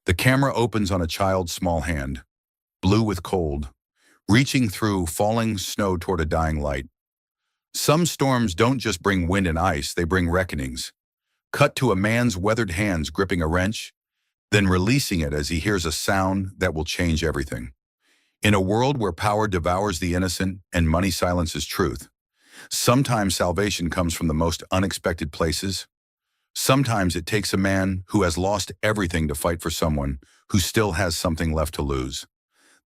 The camera opens on a child's small hand, blue with cold, reaching through falling snow toward a dying light. Some storms don't just bring wind and ice, they bring reckonings. Cut to a man's weathered hands gripping a wrench, then releasing it as he hears a sound that will change everything. In a world where power devours the innocent and money silences truth, sometimes salvation comes from the most unexpected places. Sometimes it takes a man who has lost everything to fight for someone who still has something left to lose.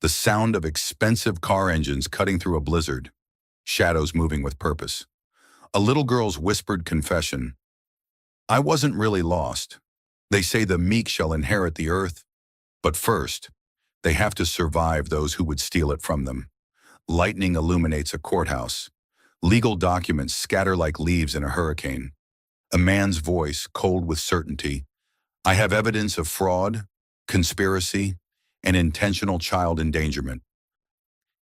The sound of expensive car engines cutting through a blizzard, shadows moving with purpose. A little girl's whispered confession. I wasn't really lost. They say the meek shall inherit the earth, but first, they have to survive those who would steal it from them. Lightning illuminates a courthouse. Legal documents scatter like leaves in a hurricane. A man's voice, cold with certainty. I have evidence of fraud, conspiracy, and intentional child endangerment.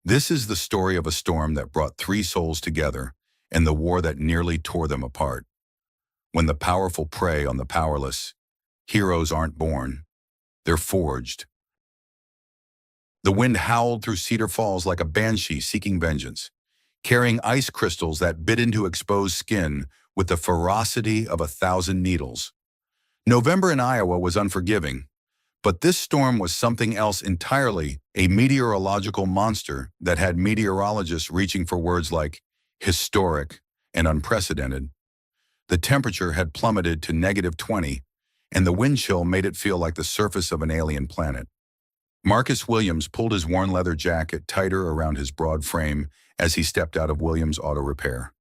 This is the story of a storm that brought three souls together and the war that nearly tore them apart. When the powerful prey on the powerless, heroes aren't born, they're forged. The wind howled through Cedar Falls like a banshee seeking vengeance, carrying ice crystals that bit into exposed skin with the ferocity of 1,000 needles. November in Iowa was unforgiving, but this storm was something else entirely, a meteorological monster that had meteorologists reaching for words like historic and unprecedented. The temperature had plummeted to -20, and the wind chill made it feel like the surface of an alien planet. Marcus Williams pulled his worn leather jacket tighter around his broad frame as he stepped out of Williams Auto Repair,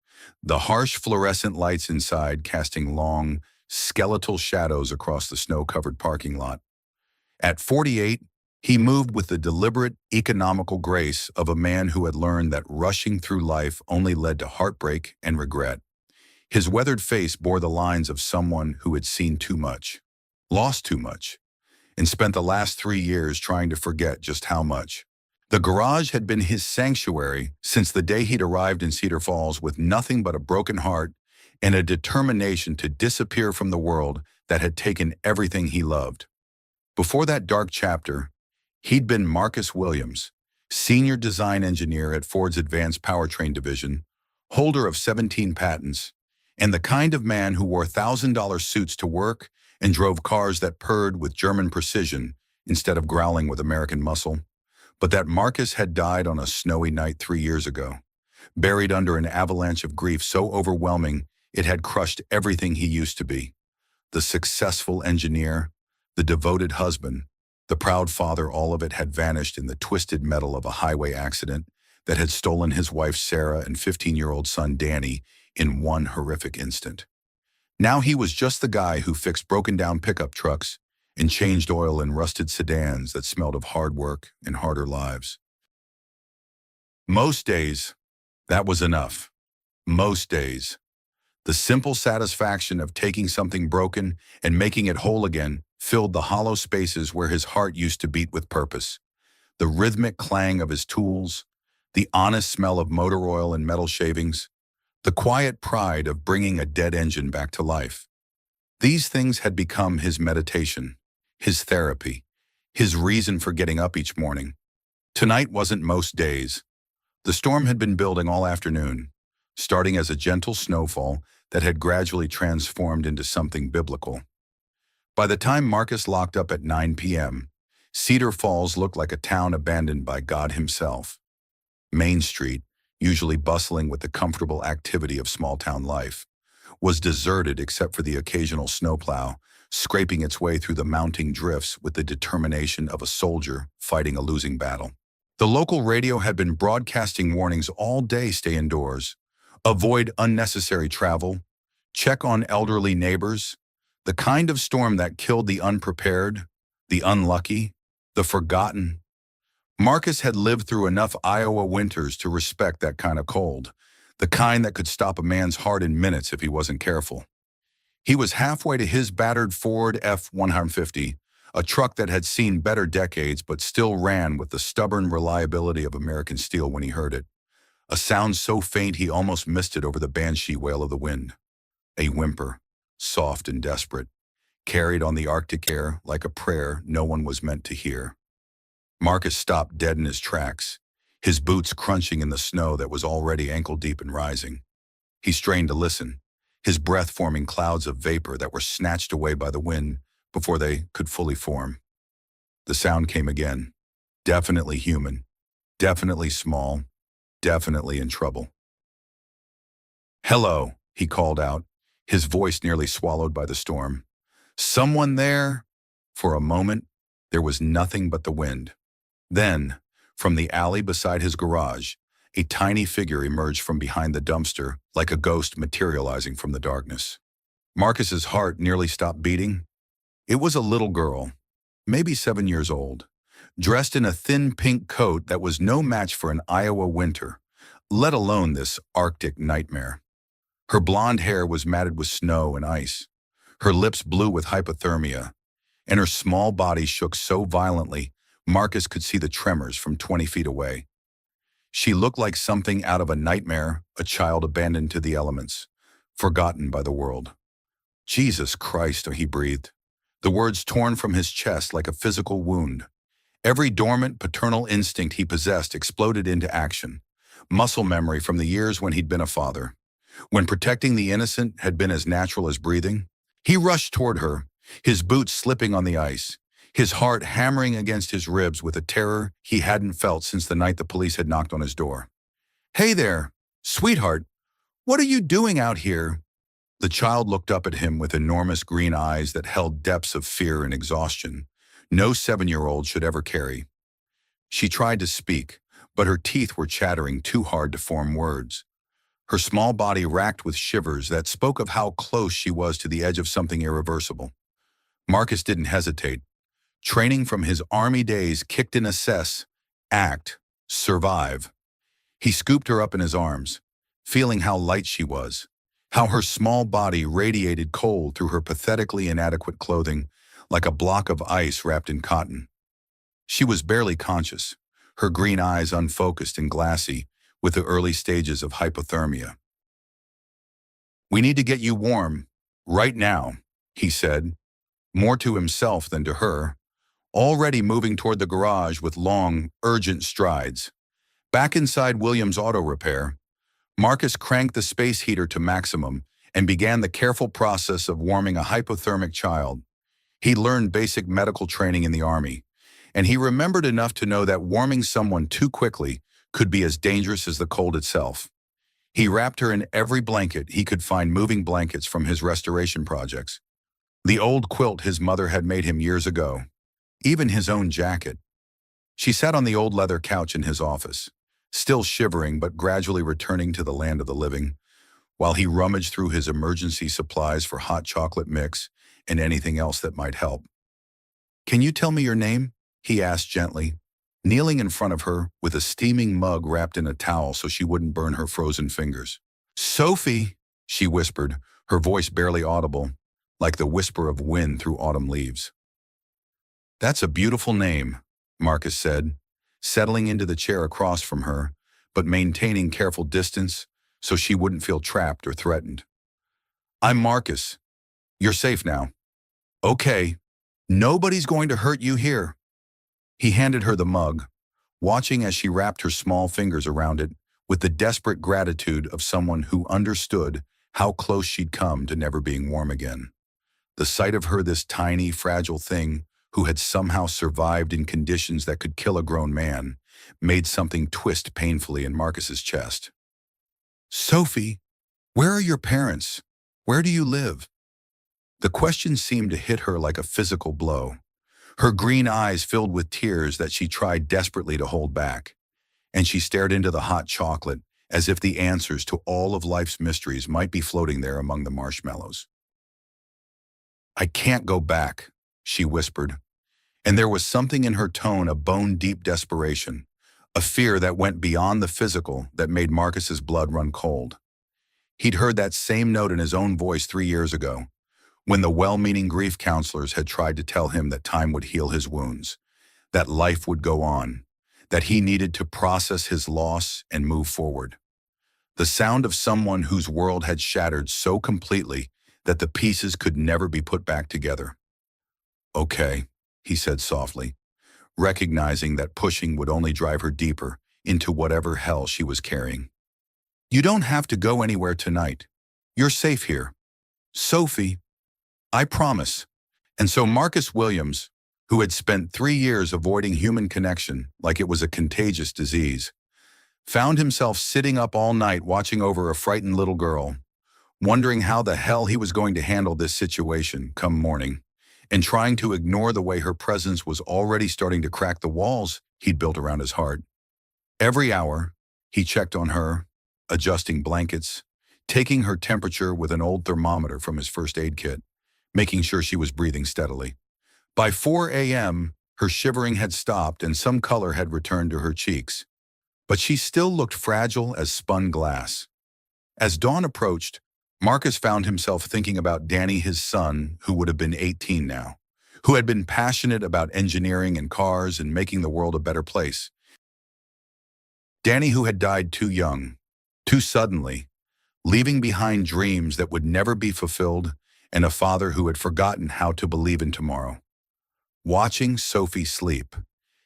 the harsh fluorescent lights inside casting long, skeletal shadows across the snow-covered parking lot. At 48, he moved with the deliberate, economical grace of a man who had learned that rushing through life only led to heartbreak and regret. His weathered face bore the lines of someone who had seen too much, lost too much, and spent the last 3 years trying to forget just how much. The garage had been his sanctuary since the day he'd arrived in Cedar Falls with nothing but a broken heart and a determination to disappear from the world that had taken everything he loved. Before that dark chapter, he'd been Marcus Williams, senior design engineer at Ford's Advanced Powertrain Division, holder of 17 patents, and the kind of man who wore $1,000 suits to work and drove cars that purred with German precision instead of growling with American muscle. But that Marcus had died on a snowy night 3 years ago, buried under an avalanche of grief so overwhelming it had crushed everything he used to be. The successful engineer, the devoted husband, the proud father, all of it had vanished in the twisted metal of a highway accident that had stolen his wife Sarah and 15-year-old son Danny in one horrific instant. Now he was just the guy who fixed broken-down pickup trucks and changed oil in rusted sedans that smelled of hard work and harder lives. Most days, that was enough. Most days. The simple satisfaction of taking something broken and making it whole again filled the hollow spaces where his heart used to beat with purpose. The rhythmic clang of his tools, the honest smell of motor oil and metal shavings, the quiet pride of bringing a dead engine back to life. These things had become his meditation, his therapy, his reason for getting up each morning. Tonight wasn't most days. The storm had been building all afternoon, starting as a gentle snowfall that had gradually transformed into something biblical. By the time Marcus locked up at 9 p.m., Cedar Falls looked like a town abandoned by God himself. Main Street, usually bustling with the comfortable activity of small-town life, was deserted except for the occasional snowplow, scraping its way through the mounting drifts with the determination of a soldier fighting a losing battle. The local radio had been broadcasting warnings all day: stay indoors, avoid unnecessary travel, check on elderly neighbors, the kind of storm that killed the unprepared, the unlucky, the forgotten. Marcus had lived through enough Iowa winters to respect that kind of cold, the kind that could stop a man's heart in minutes if he wasn't careful. He was halfway to his battered Ford F-150, a truck that had seen better decades but still ran with the stubborn reliability of American steel when he heard it. A sound so faint he almost missed it over the banshee wail of the wind. A whimper, soft and desperate, carried on the Arctic air like a prayer no one was meant to hear. Marcus stopped dead in his tracks, his boots crunching in the snow that was already ankle-deep and rising. He strained to listen, his breath forming clouds of vapor that were snatched away by the wind before they could fully form. The sound came again. Definitely human, definitely small, definitely in trouble. "Hello," he called out, his voice nearly swallowed by the storm. "Someone there?" For a moment, there was nothing but the wind. Then, from the alley beside his garage, a tiny figure emerged from behind the dumpster like a ghost materializing from the darkness. Marcus's heart nearly stopped beating. It was a little girl, maybe 7 years old, dressed in a thin pink coat that was no match for an Iowa winter, let alone this Arctic nightmare. Her blonde hair was matted with snow and ice, her lips blue with hypothermia, and her small body shook so violently Marcus could see the tremors from 20 feet away. She looked like something out of a nightmare, a child abandoned to the elements, forgotten by the world. "Jesus Christ," he breathed, the words torn from his chest like a physical wound. Every dormant paternal instinct he possessed exploded into action, muscle memory from the years when he'd been a father. When protecting the innocent had been as natural as breathing, he rushed toward her, his boots slipping on the ice, his heart hammering against his ribs with a terror he hadn't felt since the night the police had knocked on his door. "Hey there, sweetheart, what are you doing out here?" The child looked up at him with enormous green eyes that held depths of fear and exhaustion no 7-year-old should ever carry. She tried to speak, but her teeth were chattering too hard to form words. Her small body racked with shivers that spoke of how close she was to the edge of something irreversible. Marcus didn't hesitate. Training from his army days kicked in assess, act, survive. He scooped her up in his arms, feeling how light she was, how her small body radiated cold through her pathetically inadequate clothing like a block of ice wrapped in cotton. She was barely conscious, her green eyes unfocused and glassy with the early stages of hypothermia. "We need to get you warm, right now," he said, more to himself than to her, already moving toward the garage with long, urgent strides. Back inside Williams Auto Repair, Marcus cranked the space heater to maximum and began the careful process of warming a hypothermic child. He learned basic medical training in the Army, and he remembered enough to know that warming someone too quickly could be as dangerous as the cold itself. He wrapped her in every blanket he could find, moving blankets from his restoration projects, the old quilt his mother had made him years ago, even his own jacket. She sat on the old leather couch in his office, still shivering but gradually returning to the land of the living, while he rummaged through his emergency supplies for hot chocolate mix and anything else that might help. "Can you tell me your name?" he asked gently, kneeling in front of her with a steaming mug wrapped in a towel so she wouldn't burn her frozen fingers. "Sophie," she whispered, her voice barely audible, like the whisper of wind through autumn leaves. "That's a beautiful name," Marcus said, settling into the chair across from her, but maintaining careful distance so she wouldn't feel trapped or threatened. "I'm Marcus. You're safe now." "Okay. Nobody's going to hurt you here." He handed her the mug, watching as she wrapped her small fingers around it with the desperate gratitude of someone who understood how close she'd come to never being warm again. The sight of her, this tiny, fragile thing who had somehow survived in conditions that could kill a grown man, made something twist painfully in Marcus's chest. "Sophie, where are your parents? Where do you live?" The question seemed to hit her like a physical blow. Her green eyes filled with tears that she tried desperately to hold back, and she stared into the hot chocolate as if the answers to all of life's mysteries might be floating there among the marshmallows. "I can't go back," she whispered, and there was something in her tone of bone-deep desperation, a fear that went beyond the physical that made Marcus's blood run cold. He'd heard that same note in his own voice 3 years ago, when the well-meaning grief counselors had tried to tell him that time would heal his wounds, that life would go on, that he needed to process his loss and move forward. The sound of someone whose world had shattered so completely that the pieces could never be put back together. "Okay," he said softly, recognizing that pushing would only drive her deeper into whatever hell she was carrying. "You don't have to go anywhere tonight. You're safe here. Sophie, I promise." And so Marcus Williams, who had spent 3 years avoiding human connection like it was a contagious disease, found himself sitting up all night watching over a frightened little girl, wondering how the hell he was going to handle this situation come morning, and trying to ignore the way her presence was already starting to crack the walls he'd built around his heart. Every hour, he checked on her, adjusting blankets, taking her temperature with an old thermometer from his first aid kit, making sure she was breathing steadily. By 4 a.m., her shivering had stopped and some color had returned to her cheeks, but she still looked fragile as spun glass. As dawn approached, Marcus found himself thinking about Danny, his son, who would have been 18 now, who had been passionate about engineering and cars and making the world a better place. Danny, who had died too young, too suddenly, leaving behind dreams that would never be fulfilled, and a father who had forgotten how to believe in tomorrow. Watching Sophie sleep,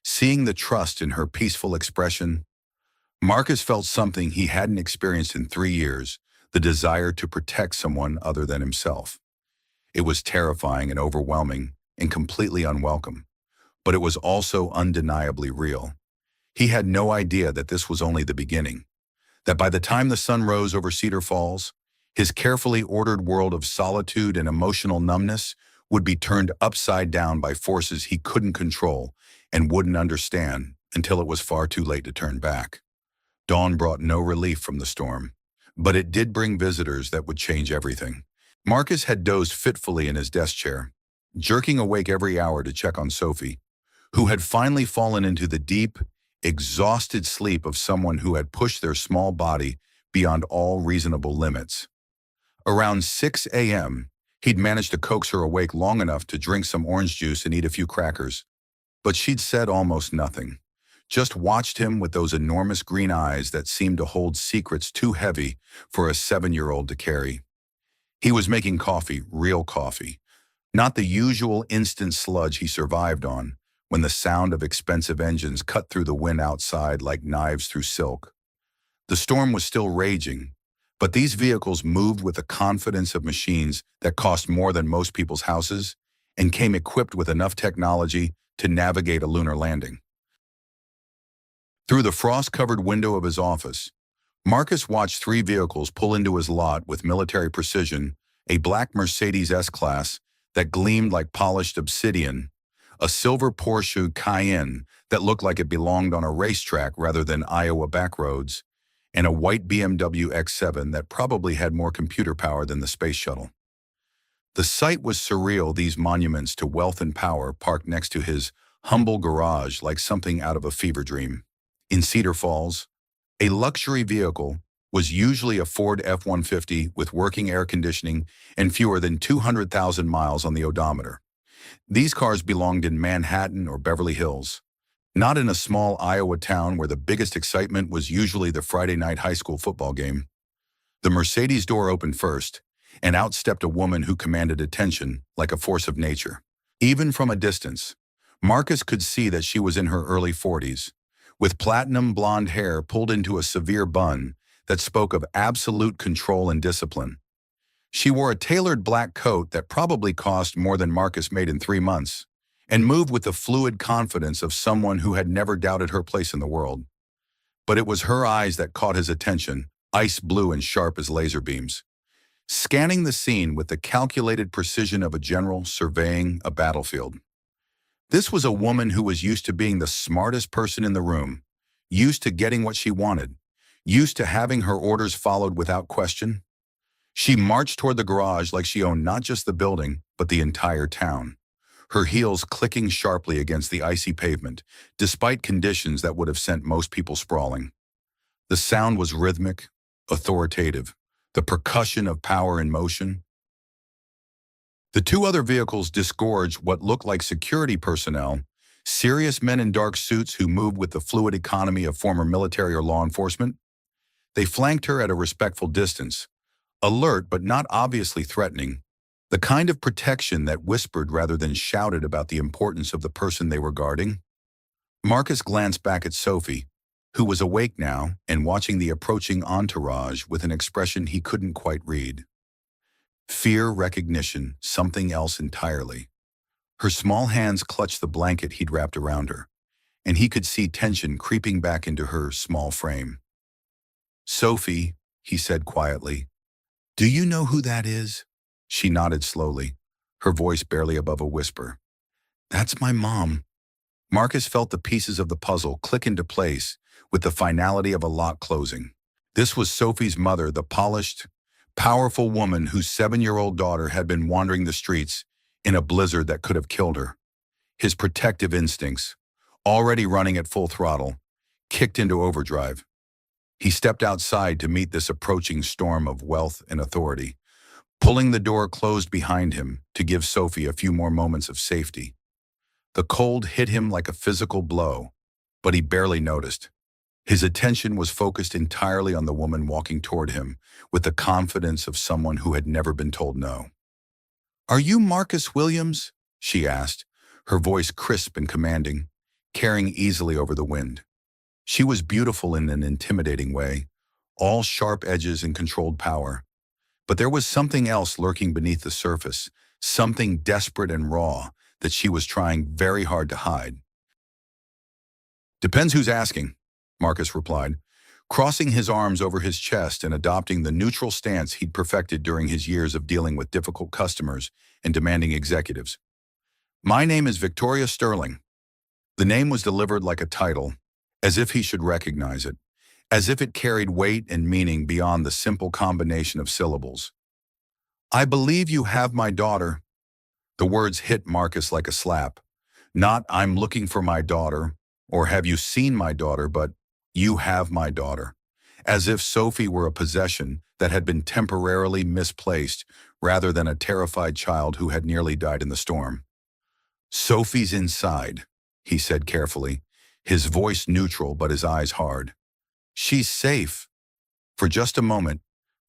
seeing the trust in her peaceful expression, Marcus felt something he hadn't experienced in 3 years, the desire to protect someone other than himself. It was terrifying and overwhelming and completely unwelcome, but it was also undeniably real. He had no idea that this was only the beginning, that by the time the sun rose over Cedar Falls, his carefully ordered world of solitude and emotional numbness would be turned upside down by forces he couldn't control and wouldn't understand until it was far too late to turn back. Dawn brought no relief from the storm, but it did bring visitors that would change everything. Marcus had dozed fitfully in his desk chair, jerking awake every hour to check on Sophie, who had finally fallen into the deep, exhausted sleep of someone who had pushed their small body beyond all reasonable limits. Around 6 a.m., he'd managed to coax her awake long enough to drink some orange juice and eat a few crackers, but she'd said almost nothing, just watched him with those enormous green eyes that seemed to hold secrets too heavy for a 7-year-old to carry. He was making coffee, real coffee, not the usual instant sludge he survived on when the sound of expensive engines cut through the wind outside like knives through silk. The storm was still raging, but these vehicles moved with the confidence of machines that cost more than most people's houses and came equipped with enough technology to navigate a lunar landing. Through the frost-covered window of his office, Marcus watched 3 vehicles pull into his lot with military precision: a black Mercedes S-Class that gleamed like polished obsidian, a silver Porsche Cayenne that looked like it belonged on a racetrack rather than Iowa backroads, and a white BMW X7 that probably had more computer power than the space shuttle. The sight was surreal, these monuments to wealth and power parked next to his humble garage like something out of a fever dream. In Cedar Falls, a luxury vehicle was usually a Ford F-150 with working air conditioning and fewer than 200,000 miles on the odometer. These cars belonged in Manhattan or Beverly Hills, not in a small Iowa town where the biggest excitement was usually the Friday night high school football game. The Mercedes door opened first, and out stepped a woman who commanded attention like a force of nature. Even from a distance, Marcus could see that she was in her early 40s, with platinum blonde hair pulled into a severe bun that spoke of absolute control and discipline. She wore a tailored black coat that probably cost more than Marcus made in 3 months, and moved with the fluid confidence of someone who had never doubted her place in the world. But it was her eyes that caught his attention, ice blue and sharp as laser beams, scanning the scene with the calculated precision of a general surveying a battlefield. This was a woman who was used to being the smartest person in the room, used to getting what she wanted, used to having her orders followed without question. She marched toward the garage like she owned not just the building, but the entire town, her heels clicking sharply against the icy pavement, despite conditions that would have sent most people sprawling. The sound was rhythmic, authoritative, the percussion of power in motion. The 2 other vehicles disgorged what looked like security personnel, serious men in dark suits who moved with the fluid economy of former military or law enforcement. They flanked her at a respectful distance, alert but not obviously threatening, The kind of protection that whispered rather than shouted about the importance of the person they were guarding. Marcus glanced back at Sophie, who was awake now and watching the approaching entourage with an expression he couldn't quite read. Fear, recognition, something else entirely. Her small hands clutched the blanket he'd wrapped around her, and he could see tension creeping back into her small frame. "Sophie," he said quietly, "do you know who that is?" She nodded slowly, her voice barely above a whisper. "That's my mom." Marcus felt the pieces of the puzzle click into place with the finality of a lock closing. This was Sophie's mother, the polished, powerful woman whose 7-year-old daughter had been wandering the streets in a blizzard that could have killed her. His protective instincts, already running at full throttle, kicked into overdrive. He stepped outside to meet this approaching storm of wealth and authority, pulling the door closed behind him to give Sophie a few more moments of safety. The cold hit him like a physical blow, but he barely noticed. His attention was focused entirely on the woman walking toward him with the confidence of someone who had never been told no. "Are you Marcus Williams?" she asked, her voice crisp and commanding, carrying easily over the wind. She was beautiful in an intimidating way, all sharp edges and controlled power. But there was something else lurking beneath the surface, something desperate and raw that she was trying very hard to hide. "Depends who's asking," Marcus replied, crossing his arms over his chest and adopting the neutral stance he'd perfected during his years of dealing with difficult customers and demanding executives. "My name is Victoria Sterling." The name was delivered like a title, as if he should recognize it, as if it carried weight and meaning beyond the simple combination of syllables. "I believe you have my daughter." The words hit Marcus like a slap. Not "I'm looking for my daughter," or "Have you seen my daughter," but "You have my daughter." As if Sophie were a possession that had been temporarily misplaced rather than a terrified child who had nearly died in the storm. "Sophie's inside," he said carefully, his voice neutral but his eyes hard. "She's safe." For just a moment,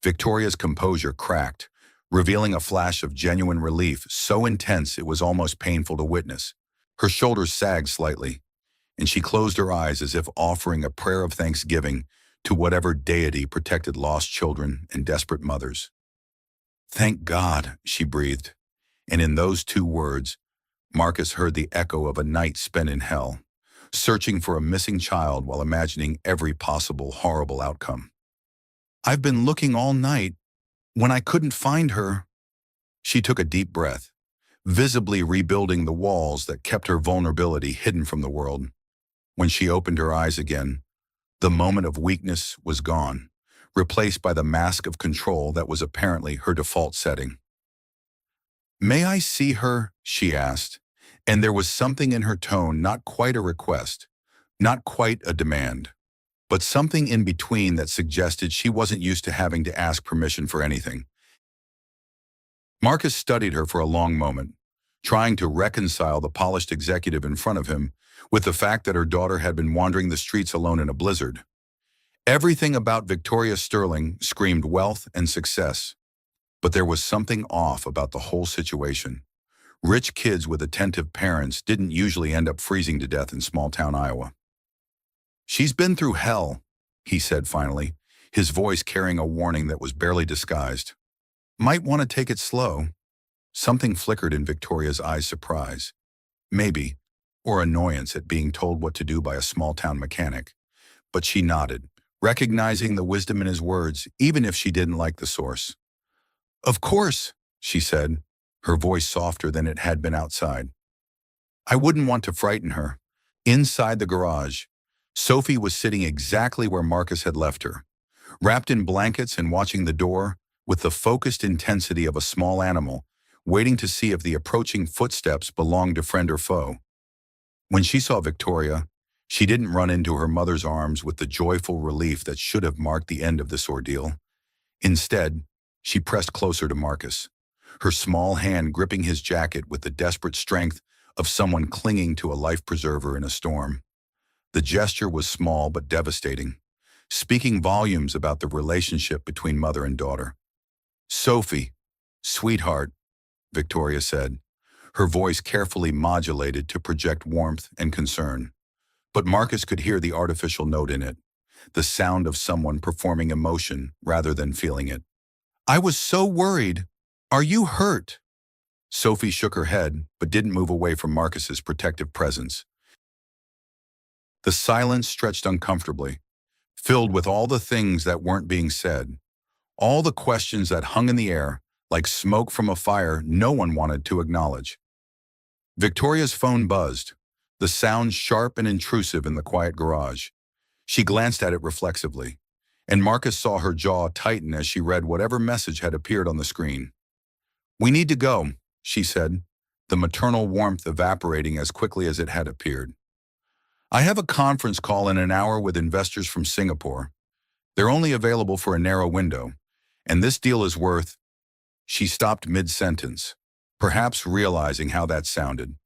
Victoria's composure cracked, revealing a flash of genuine relief so intense it was almost painful to witness. Her shoulders sagged slightly, and she closed her eyes as if offering a prayer of thanksgiving to whatever deity protected lost children and desperate mothers. "Thank God," she breathed, and in those two words, Marcus heard the echo of a night spent in hell, searching for a missing child while imagining every possible horrible outcome. "I've been looking all night. When I couldn't find her..." She took a deep breath, visibly rebuilding the walls that kept her vulnerability hidden from the world. When she opened her eyes again, the moment of weakness was gone, replaced by the mask of control that was apparently her default setting. "May I see her?" she asked, and there was something in her tone, not quite a request, not quite a demand, but something in between that suggested she wasn't used to having to ask permission for anything. Marcus studied her for a long moment, trying to reconcile the polished executive in front of him with the fact that her daughter had been wandering the streets alone in a blizzard. Everything about Victoria Sterling screamed wealth and success, but there was something off about the whole situation. Rich kids with attentive parents didn't usually end up freezing to death in small-town Iowa. "She's been through hell," he said finally, his voice carrying a warning that was barely disguised. "Might want to take it slow." Something flickered in Victoria's eyes, surprise, maybe, or annoyance at being told what to do by a small-town mechanic. But she nodded, recognizing the wisdom in his words, even if she didn't like the source. "Of course," she said, her voice softer than it had been outside. "I wouldn't want to frighten her." Inside the garage, Sophie was sitting exactly where Marcus had left her, wrapped in blankets and watching the door with the focused intensity of a small animal, waiting to see if the approaching footsteps belonged to friend or foe. When she saw Victoria, she didn't run into her mother's arms with the joyful relief that should have marked the end of this ordeal. Instead, she pressed closer to Marcus, her small hand gripping his jacket with the desperate strength of someone clinging to a life preserver in a storm. The gesture was small but devastating, speaking volumes about the relationship between mother and daughter. "Sophie, sweetheart," Victoria said, her voice carefully modulated to project warmth and concern. But Marcus could hear the artificial note in it, the sound of someone performing emotion rather than feeling it. I was so worried. Are you hurt? Sophie shook her head, but didn't move away from Marcus's protective presence. The silence stretched uncomfortably, filled with all the things that weren't being said, all the questions that hung in the air like smoke from a fire no one wanted to acknowledge. Victoria's phone buzzed, the sound sharp and intrusive in the quiet garage. She glanced at it reflexively, and Marcus saw her jaw tighten as she read whatever message had appeared on the screen. We need to go, she said, the maternal warmth evaporating as quickly as it had appeared. I have a conference call in an hour with investors from Singapore. They're only available for a narrow window, and this deal is worth... She stopped mid-sentence, perhaps realizing how that sounded.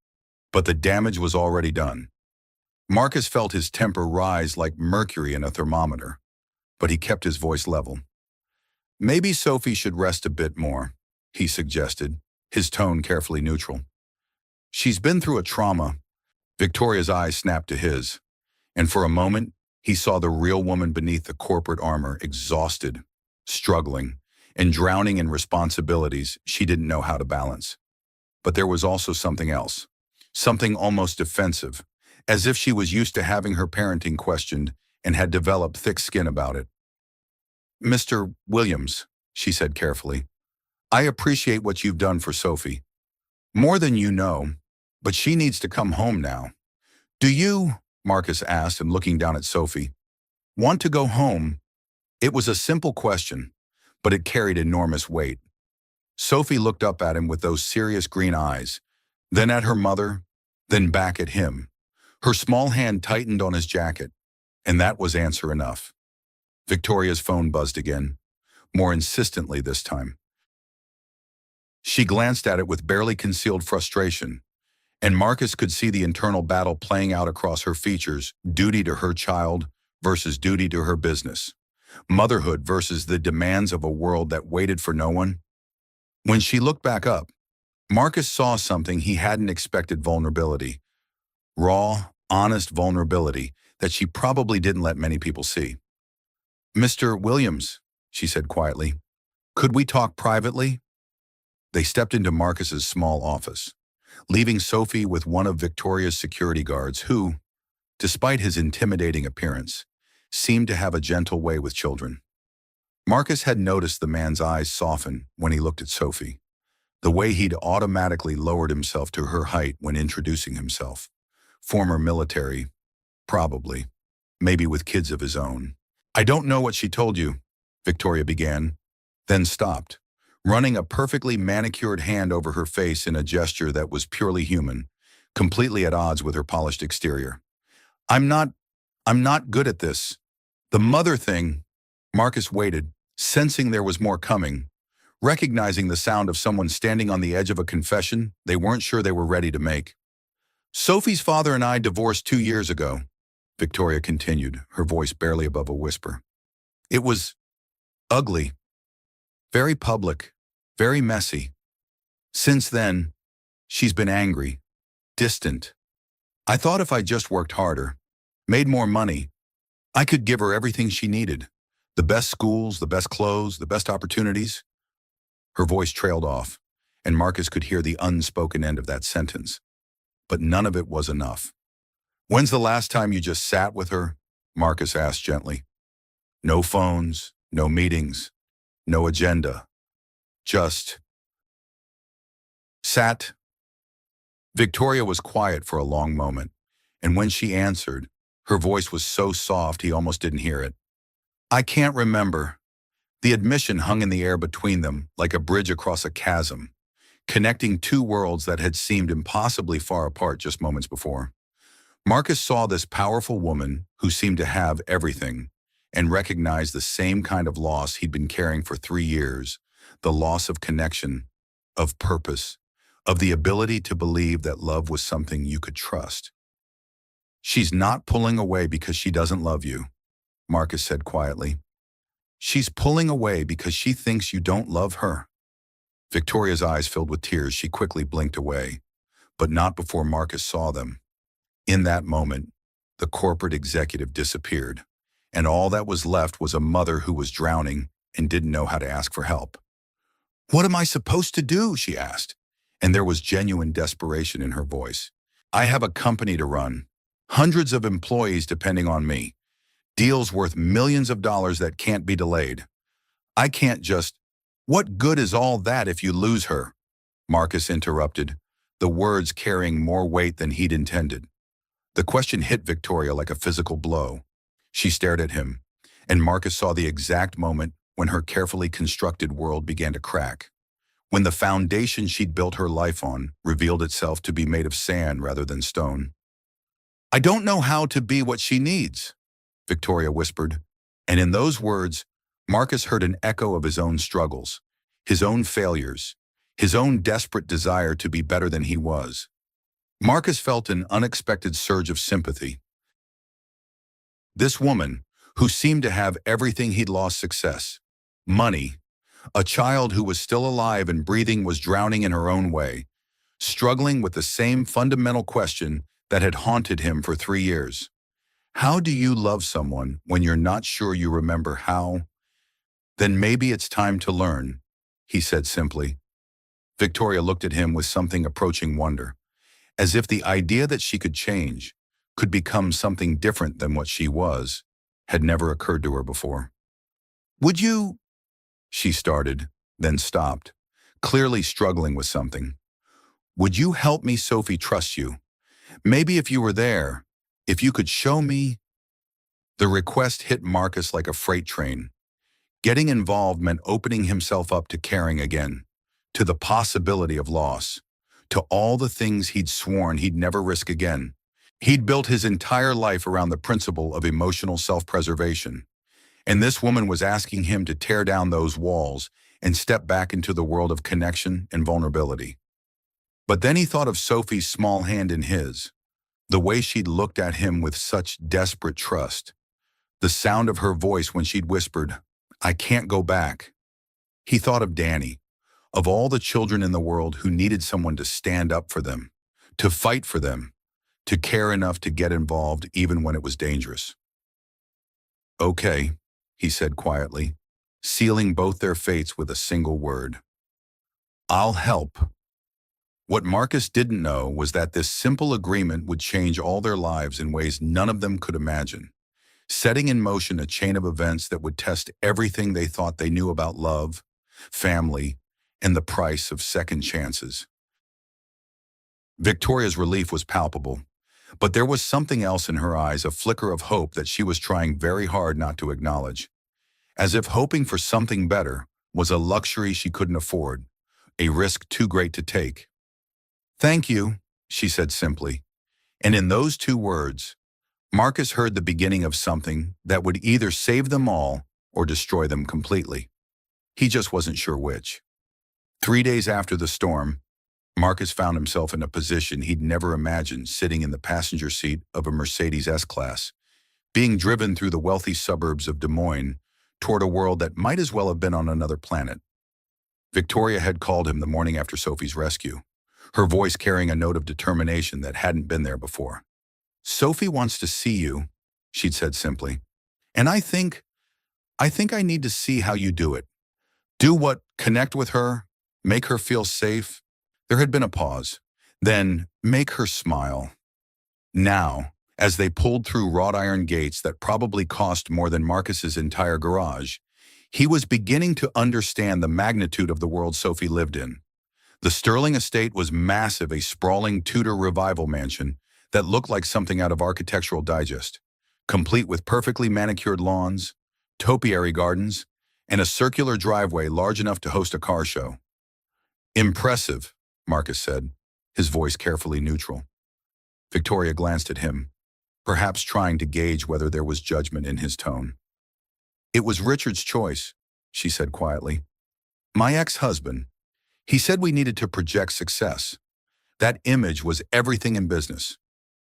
But the damage was already done. Marcus felt his temper rise like mercury in a thermometer, but he kept his voice level. Maybe Sophie should rest a bit more, he suggested, his tone carefully neutral. She's been through a trauma. Victoria's eyes snapped to his, and for a moment, he saw the real woman beneath the corporate armor, exhausted, struggling, and drowning in responsibilities she didn't know how to balance. But there was also something else, something almost defensive, as if she was used to having her parenting questioned and had developed thick skin about it. Mr. Williams, she said carefully, I appreciate what you've done for Sophie. More than you know, but she needs to come home now. Do you, Marcus asked, and looking down at Sophie, want to go home? It was a simple question, but it carried enormous weight. Sophie looked up at him with those serious green eyes, then at her mother, then back at him. Her small hand tightened on his jacket, and that was answer enough. Victoria's phone buzzed again, more insistently this time. She glanced at it with barely concealed frustration, and Marcus could see the internal battle playing out across her features, duty to her child versus duty to her business, motherhood versus the demands of a world that waited for no one. When she looked back up, Marcus saw something he hadn't expected: vulnerability. Raw, honest vulnerability that she probably didn't let many people see. Mr. Williams, she said quietly, could we talk privately? They stepped into Marcus's small office, leaving Sophie with one of Victoria's security guards who, despite his intimidating appearance, seemed to have a gentle way with children. Marcus had noticed the man's eyes soften when he looked at Sophie, the way he'd automatically lowered himself to her height when introducing himself. Former military, probably, maybe with kids of his own. I don't know what she told you, Victoria began, then stopped, running a perfectly manicured hand over her face in a gesture that was purely human, completely at odds with her polished exterior. I'm not good at this. The mother thing. Marcus waited, sensing there was more coming, recognizing the sound of someone standing on the edge of a confession they weren't sure they were ready to make. Sophie's father and I divorced 2 years ago, Victoria continued, her voice barely above a whisper. It was ugly, very public, very messy. Since then, she's been angry, distant. I thought if I just worked harder, made more money, I could give her everything she needed. The best schools, the best clothes, the best opportunities. Her voice trailed off, and Marcus could hear the unspoken end of that sentence. But none of it was enough. When's the last time you just sat with her? Marcus asked gently. No phones, no meetings, no agenda. Just sat. Victoria was quiet for a long moment, and when she answered, her voice was so soft he almost didn't hear it. I can't remember. The admission hung in the air between them like a bridge across a chasm, connecting two worlds that had seemed impossibly far apart just moments before. Marcus saw this powerful woman who seemed to have everything and recognized the same kind of loss he'd been carrying for 3 years, the loss of connection, of purpose, of the ability to believe that love was something you could trust. She's not pulling away because she doesn't love you, Marcus said quietly. She's pulling away because she thinks you don't love her. Victoria's eyes filled with tears. She quickly blinked away, but not before Marcus saw them. In that moment, the corporate executive disappeared, and all that was left was a mother who was drowning and didn't know how to ask for help. "What am I supposed to do?" she asked, and there was genuine desperation in her voice. "I have a company to run, hundreds of employees depending on me, deals worth millions of dollars that can't be delayed. I can't just—" "What good is all that if you lose her?" Marcus interrupted, the words carrying more weight than he'd intended. The question hit Victoria like a physical blow. She stared at him, and Marcus saw the exact moment when her carefully constructed world began to crack, when the foundation she'd built her life on revealed itself to be made of sand rather than stone. "I don't know how to be what she needs," Victoria whispered, and in those words, Marcus heard an echo of his own struggles, his own failures, his own desperate desire to be better than he was. Marcus felt an unexpected surge of sympathy. This woman, who seemed to have everything he'd lost: success, money, a child who was still alive and breathing, was drowning in her own way, struggling with the same fundamental question that had haunted him for 3 years. How do you love someone when you're not sure you remember how? "Then maybe it's time to learn," he said simply. Victoria looked at him with something approaching wonder, as if the idea that she could change, could become something different than what she was, had never occurred to her before. "Would you—" she started, then stopped, clearly struggling with something. "Would you help me, Sophie, trust you? Maybe if you were there, if you could show me—" The request hit Marcus like a freight train. Getting involved meant opening himself up to caring again, to the possibility of loss, to all the things he'd sworn he'd never risk again. He'd built his entire life around the principle of emotional self-preservation, and this woman was asking him to tear down those walls and step back into the world of connection and vulnerability. But then he thought of Sophie's small hand in his, the way she'd looked at him with such desperate trust, the sound of her voice when she'd whispered, "I can't go back." He thought of Danny, of all the children in the world who needed someone to stand up for them, to fight for them, to care enough to get involved even when it was dangerous. "Okay," he said quietly, sealing both their fates with a single word. "I'll help." What Marcus didn't know was that this simple agreement would change all their lives in ways none of them could imagine, setting in motion a chain of events that would test everything they thought they knew about love, family, and the price of second chances. Victoria's relief was palpable, but there was something else in her eyes, a flicker of hope that she was trying very hard not to acknowledge, as if hoping for something better was a luxury she couldn't afford, a risk too great to take. "Thank you," she said simply, and in those two words, Marcus heard the beginning of something that would either save them all or destroy them completely. He just wasn't sure which. 3 days after the storm, Marcus found himself in a position he'd never imagined, sitting in the passenger seat of a Mercedes S-Class, being driven through the wealthy suburbs of Des Moines toward a world that might as well have been on another planet. Victoria had called him the morning after Sophie's rescue, her voice carrying a note of determination that hadn't been there before. "Sophie wants to see you," she'd said simply, "and I think I need to see how you do it. Do what? Connect with her? Make her feel safe?" There had been a pause. Then, make her smile. Now, as they pulled through wrought iron gates that probably cost more than Marcus's entire garage, he was beginning to understand the magnitude of the world Sophie lived in. The Sterling estate was massive, a sprawling Tudor revival mansion that looked like something out of Architectural Digest, complete with perfectly manicured lawns, topiary gardens, and a circular driveway large enough to host a car show. "Impressive," Marcus said, his voice carefully neutral. Victoria glanced at him, perhaps trying to gauge whether there was judgment in his tone. "It was Richard's choice," she said quietly. "My ex-husband. He said we needed to project success. That image was everything in business.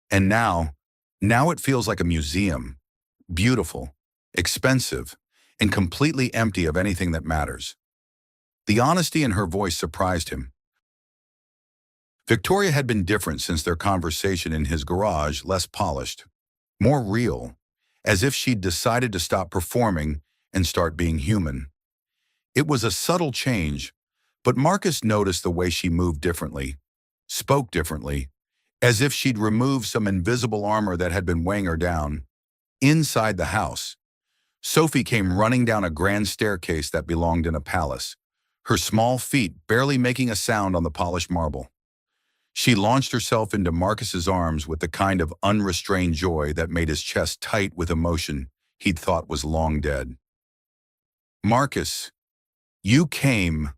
And now it feels like a museum, beautiful, expensive, and completely empty of anything that matters." The honesty in her voice surprised him. Victoria had been different since their conversation in his garage, less polished, more real, as if she'd decided to stop performing and start being human. It was a subtle change, but Marcus noticed the way she moved differently, spoke differently, as if she'd removed some invisible armor that had been weighing her down. Inside the house, Sophie came running down a grand staircase that belonged in a palace, her small feet barely making a sound on the polished marble. She launched herself into Marcus's arms with the kind of unrestrained joy that made his chest tight with emotion he'd thought was long dead. "Marcus, you came,"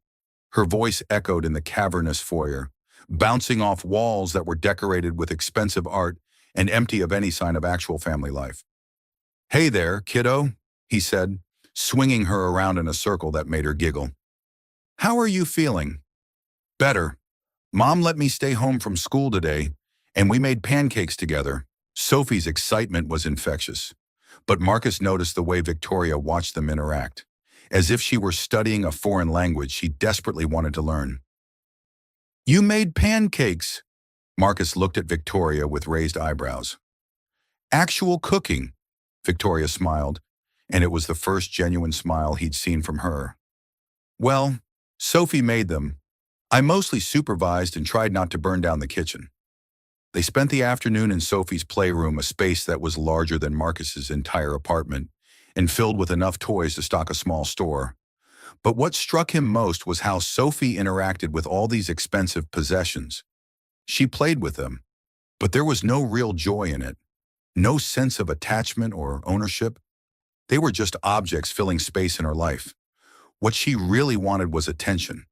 her voice echoed in the cavernous foyer, bouncing off walls that were decorated with expensive art and empty of any sign of actual family life. "Hey there, kiddo," he said, swinging her around in a circle that made her giggle. "How are you feeling?" "Better. Mom let me stay home from school today, and we made pancakes together." Sophie's excitement was infectious, but Marcus noticed the way Victoria watched them interact. As if she were studying a foreign language she desperately wanted to learn. "You made pancakes?" Marcus looked at Victoria with raised eyebrows. "Actual cooking," Victoria smiled, and it was the first genuine smile he'd seen from her. "Well, Sophie made them. I mostly supervised and tried not to burn down the kitchen." They spent the afternoon in Sophie's playroom, a space that was larger than Marcus's entire apartment, and filled with enough toys to stock a small store. But what struck him most was how Sophie interacted with all these expensive possessions. She played with them, but there was no real joy in it, no sense of attachment or ownership. They were just objects filling space in her life. What she really wanted was attention.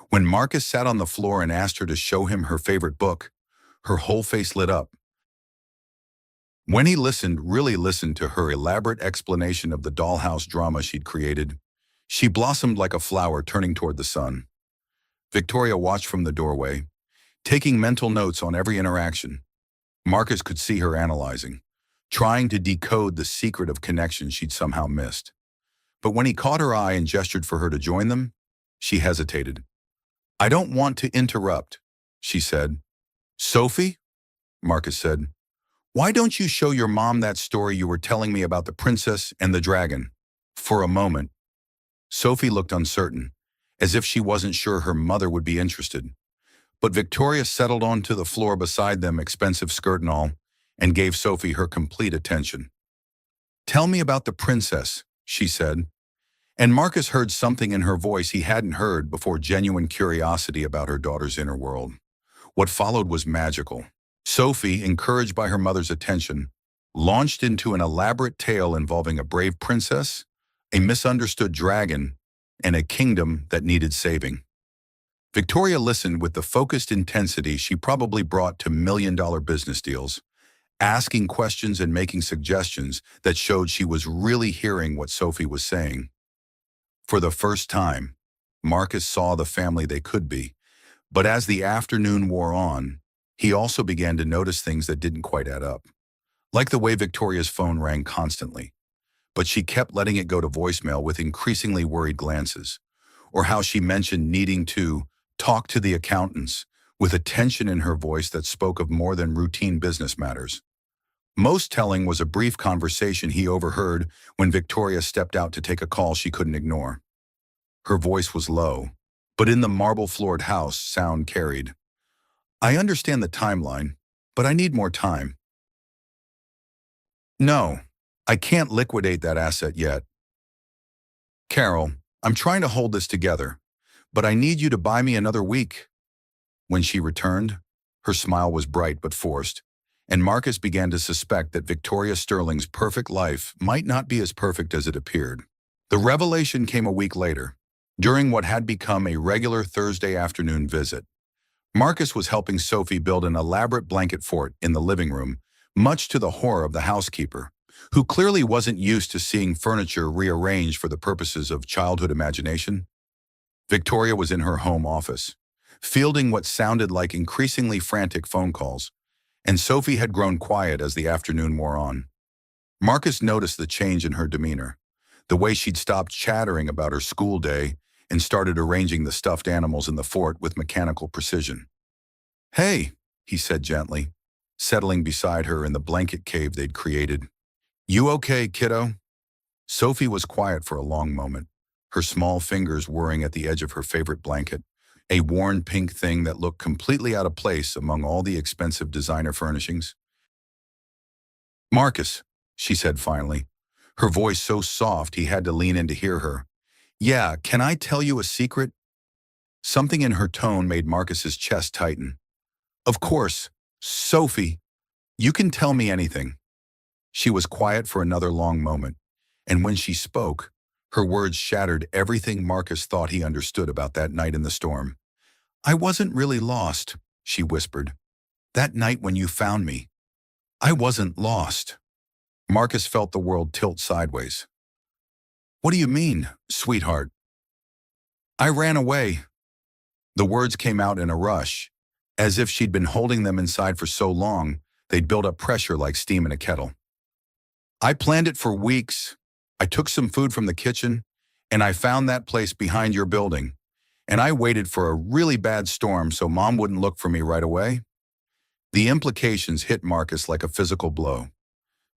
When Marcus sat on the floor and asked her to show him her favorite book, her whole face lit up. When he really listened to her elaborate explanation of the dollhouse drama she'd created, she blossomed like a flower turning toward the sun. Victoria watched from the doorway, taking mental notes on every interaction. Marcus could see her analyzing, trying to decode the secret of connection she'd somehow missed. But when he caught her eye and gestured for her to join them, she hesitated. "I don't want to interrupt," she said. "Sophie?" Marcus said. "Why don't you show your mom that story you were telling me about the princess and the dragon?" For a moment, Sophie looked uncertain, as if she wasn't sure her mother would be interested. But Victoria settled onto the floor beside them, expensive skirt and all, and gave Sophie her complete attention. "Tell me about the princess," she said. And Marcus heard something in her voice he hadn't heard before, genuine curiosity about her daughter's inner world. What followed was magical. Sophie, encouraged by her mother's attention, launched into an elaborate tale involving a brave princess, a misunderstood dragon, and a kingdom that needed saving. Victoria listened with the focused intensity she probably brought to million-dollar business deals, asking questions and making suggestions that showed she was really hearing what Sophie was saying. For the first time, Marcus saw the family they could be, but as the afternoon wore on, he also began to notice things that didn't quite add up. Like the way Victoria's phone rang constantly, but she kept letting it go to voicemail with increasingly worried glances, or how she mentioned needing to talk to the accountants with a tension in her voice that spoke of more than routine business matters. Most telling was a brief conversation he overheard when Victoria stepped out to take a call she couldn't ignore. Her voice was low, but in the marble-floored house, sound carried. "I understand the timeline, but I need more time." "No, I can't liquidate that asset yet. Carol, I'm trying to hold this together, but I need you to buy me another week." When she returned, her smile was bright but forced, and Marcus began to suspect that Victoria Sterling's perfect life might not be as perfect as it appeared. The revelation came a week later, during what had become a regular Thursday afternoon visit. Marcus was helping Sophie build an elaborate blanket fort in the living room, much to the horror of the housekeeper, who clearly wasn't used to seeing furniture rearranged for the purposes of childhood imagination. Victoria was in her home office, fielding what sounded like increasingly frantic phone calls, and Sophie had grown quiet as the afternoon wore on. Marcus noticed the change in her demeanor, the way she'd stopped chattering about her school day and started arranging the stuffed animals in the fort with mechanical precision. "Hey," he said gently, settling beside her in the blanket cave they'd created. "You okay, kiddo?" Sophie was quiet for a long moment, her small fingers whirring at the edge of her favorite blanket, a worn pink thing that looked completely out of place among all the expensive designer furnishings. "Marcus," she said finally, her voice so soft he had to lean in to hear her. "Yeah, can I tell you a secret?" Something in her tone made Marcus's chest tighten. "Of course, Sophie, you can tell me anything." She was quiet for another long moment, and when she spoke, her words shattered everything Marcus thought he understood about that night in the storm. "I wasn't really lost," she whispered. "That night when you found me, I wasn't lost." Marcus felt the world tilt sideways. "What do you mean, sweetheart?" "I ran away." The words came out in a rush, as if she'd been holding them inside for so long they'd built up pressure like steam in a kettle. "I planned it for weeks. I took some food from the kitchen, and I found that place behind your building. And I waited for a really bad storm so Mom wouldn't look for me right away." The implications hit Marcus like a physical blow.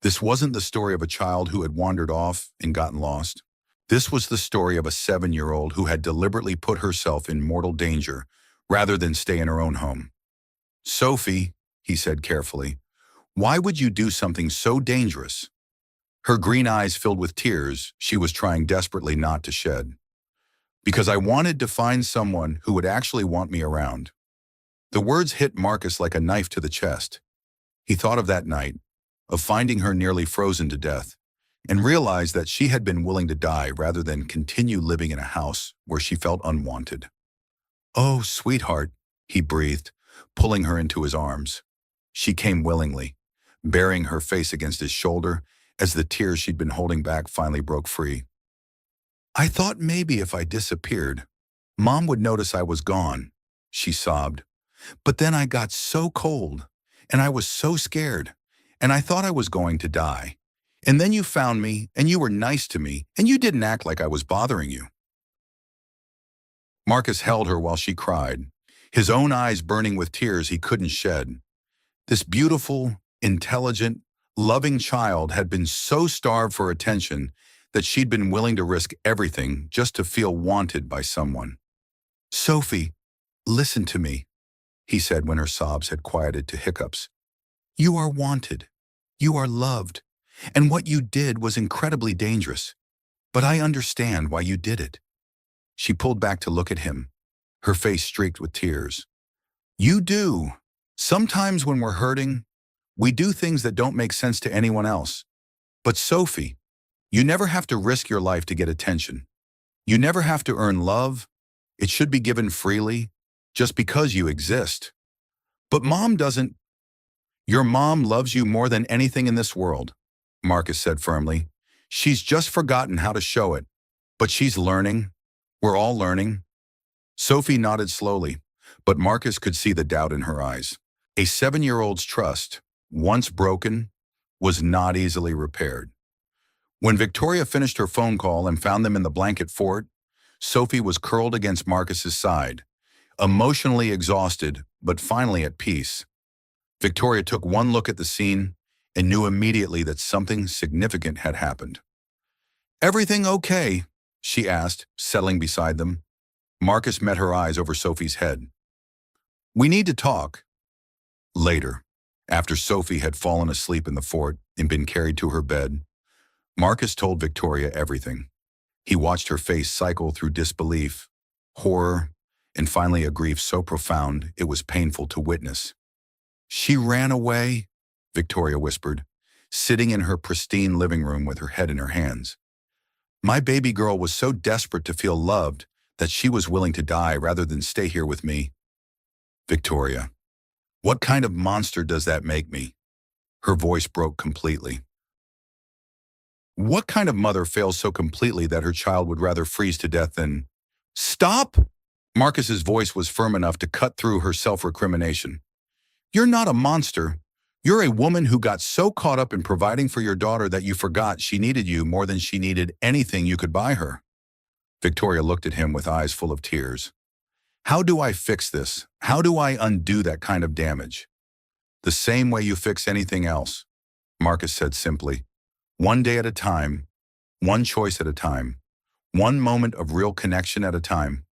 This wasn't the story of a child who had wandered off and gotten lost. This was the story of a 7-year-old who had deliberately put herself in mortal danger rather than stay in her own home. "Sophie," he said carefully, "why would you do something so dangerous?" Her green eyes filled with tears she was trying desperately not to shed. "Because I wanted to find someone who would actually want me around." The words hit Marcus like a knife to the chest. He thought of that night, of finding her nearly frozen to death, and realized that she had been willing to die rather than continue living in a house where she felt unwanted. "Oh, sweetheart," he breathed, pulling her into his arms. She came willingly, burying her face against his shoulder as the tears she'd been holding back finally broke free. "I thought maybe if I disappeared, Mom would notice I was gone," she sobbed. "But then I got so cold, and I was so scared, and I thought I was going to die. And then you found me, and you were nice to me, and you didn't act like I was bothering you." Marcus held her while she cried, his own eyes burning with tears he couldn't shed. This beautiful, intelligent, loving child had been so starved for attention that she'd been willing to risk everything just to feel wanted by someone. "Sophie, listen to me," he said when her sobs had quieted to hiccups. "You are wanted. You are loved. And what you did was incredibly dangerous. But I understand why you did it." She pulled back to look at him, her face streaked with tears. "You do. Sometimes when we're hurting, we do things that don't make sense to anyone else. But Sophie, you never have to risk your life to get attention. You never have to earn love. It should be given freely, just because you exist. But Mom doesn't." "Your mom loves you more than anything in this world," Marcus said firmly. "She's just forgotten how to show it. But she's learning. We're all learning." Sophie nodded slowly, but Marcus could see the doubt in her eyes. A 7-year-old's trust, once broken, was not easily repaired. When Victoria finished her phone call and found them in the blanket fort, Sophie was curled against Marcus's side, emotionally exhausted, but finally at peace. Victoria took one look at the scene and knew immediately that something significant had happened. "Everything okay?" she asked, settling beside them. Marcus met her eyes over Sophie's head. "We need to talk." Later, after Sophie had fallen asleep in the fort and been carried to her bed, Marcus told Victoria everything. He watched her face cycle through disbelief, horror, and finally a grief so profound it was painful to witness. "She ran away," Victoria whispered, sitting in her pristine living room with her head in her hands. "My baby girl was so desperate to feel loved that she was willing to die rather than stay here with me." "Victoria, what kind of monster does that make me?" Her voice broke completely. "What kind of mother fails so completely that her child would rather freeze to death than—" "Stop!" Marcus's voice was firm enough to cut through her self-recrimination. "You're not a monster. You're a woman who got so caught up in providing for your daughter that you forgot she needed you more than she needed anything you could buy her." Victoria looked at him with eyes full of tears. How do I fix this? How do I undo that kind of damage? The same way you fix anything else, Marcus said simply. One day at a time, one choice at a time, one moment of real connection at a time.